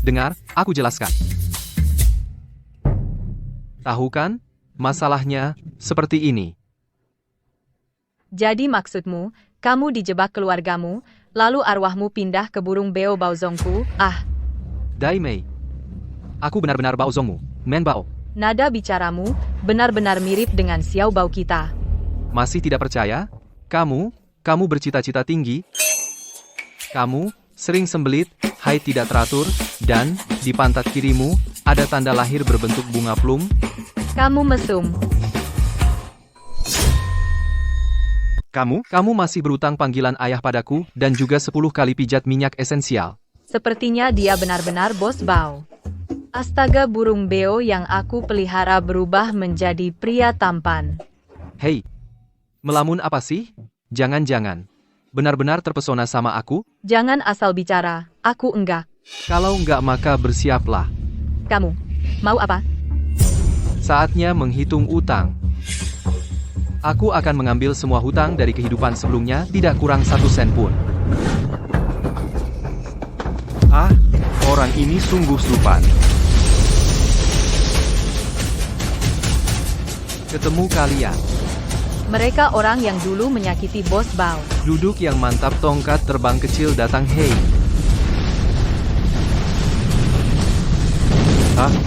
dengar, aku jelaskan. Tahu kan? Masalahnya, seperti ini. Jadi maksudmu, kamu dijebak keluargamu, lalu arwahmu pindah ke burung beo Baozongku? Daimei, aku benar-benar Baozongmu, Men Bao. Nada bicaramu benar-benar mirip dengan Xiao Bao kita. Masih tidak percaya? Kamu bercita-cita tinggi. Kamu sering sembelit, haid tidak teratur, dan di pantat kirimu ada tanda lahir berbentuk bunga plum. Kamu mesum. Kamu masih berutang panggilan ayah padaku, dan juga 10 kali pijat minyak esensial. Sepertinya dia benar-benar bos Bao. Astaga, burung beo yang aku pelihara berubah menjadi pria tampan. Hei, melamun apa sih? Jangan-jangan benar-benar terpesona sama aku? Jangan asal bicara, aku enggak. Kalau enggak maka bersiaplah. Kamu mau apa? Saatnya menghitung utang. Aku akan mengambil semua hutang dari kehidupan sebelumnya, tidak kurang 1 sen pun. Orang ini sungguh Sufan. Ketemu kalian. Mereka orang yang dulu menyakiti bos Bao. Duduk yang mantap, tongkat terbang kecil datang. Hei.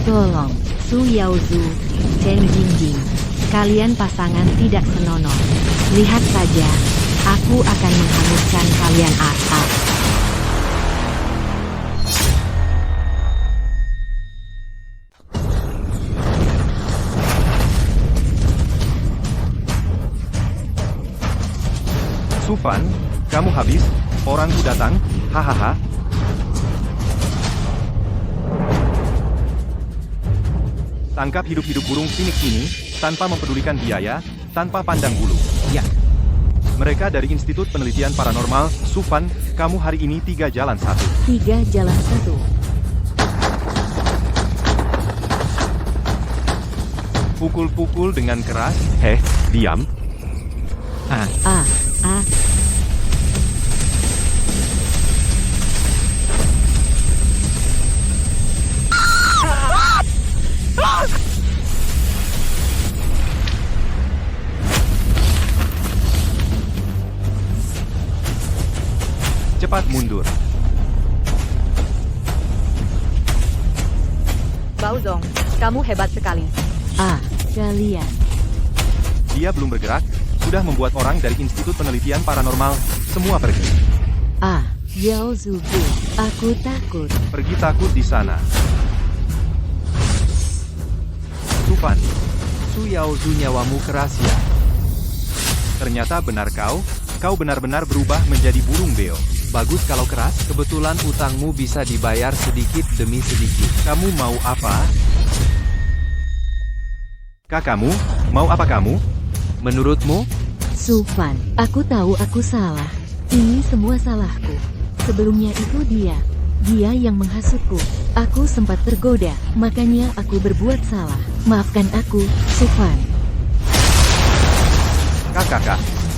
Tolong, Su Yaozu, Chen Jingjing. Kalian pasangan tidak senonoh. Lihat saja, aku akan menghanguskan kalian asap. Sufan, kamu habis, orangku datang, hahaha. Tangkap hidup-hidup burung phoenix ini, tanpa mempedulikan biaya, tanpa pandang bulu. Ya, Mereka dari Institut Penelitian Paranormal, Sufan, kamu hari ini 3 jalan 1. 3 jalan 1. Pukul-pukul dengan keras, diam. ah, Ah, ah, Cepat mundur. Baozong, kamu hebat sekali. ah, kalian. Dia belum bergerak, sudah membuat orang dari Institut Penelitian Paranormal, semua pergi. Ah, Yao Zubu, aku takut. Pergi takut di sana. Sufan, Su Yaozu nyawamu keras ya. ternyata benar kau benar-benar berubah menjadi burung beo. Bagus kalau keras, kebetulan utangmu bisa dibayar sedikit demi sedikit. Kamu mau apa? Kakakmu, mau apa kamu? Menurutmu? Sufan, aku tahu aku salah. Ini semua salahku. Sebelumnya itu dia yang menghasutku. Aku sempat tergoda, makanya aku berbuat salah. Maafkan aku, Sufan.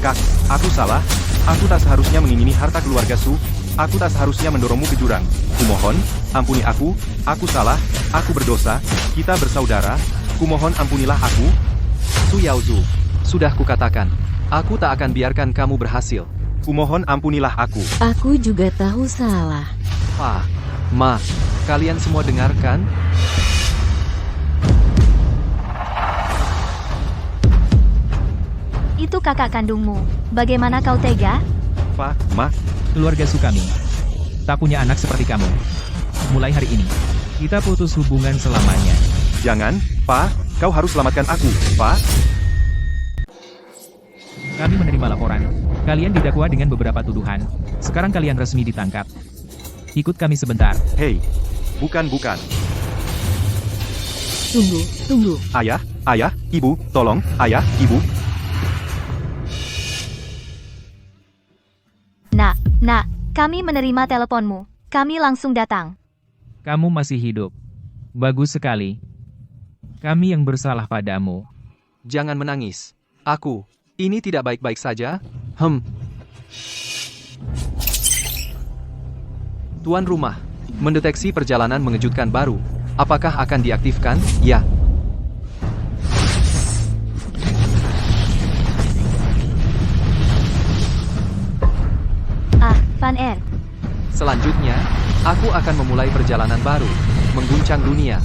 Kak, aku salah. Aku tak seharusnya mengingini harta keluarga Su. Aku tak seharusnya mendorongmu ke jurang. Kumohon, ampuni aku salah, aku berdosa, kita bersaudara, kumohon ampunilah aku. Su Yaozu, sudah kukatakan, aku tak akan biarkan kamu berhasil. Kumohon ampunilah aku. Aku juga tahu salah. Pa, Ma, kalian semua dengarkan? Itu kakak kandungmu. Bagaimana kau tega? Pa, Ma, keluarga Sukami. Tak punya anak seperti kamu. Mulai hari ini, kita putus hubungan selamanya. jangan, Pa, kau harus selamatkan aku, Pa. Kami menerima laporan. Kalian didakwa dengan beberapa tuduhan. Sekarang kalian resmi ditangkap. Ikut kami sebentar. Hei, bukan. Tunggu. Ayah, ibu, tolong, ayah, ibu. Nak, kami menerima teleponmu. Kami langsung datang. Kamu masih hidup. Bagus sekali. Kami yang bersalah padamu. Jangan menangis. Ini tidak baik-baik saja. Tuan rumah, mendeteksi perjalanan mengejutkan baru. Apakah akan diaktifkan? Ya. Van Er. Selanjutnya, aku akan memulai perjalanan baru, mengguncang dunia.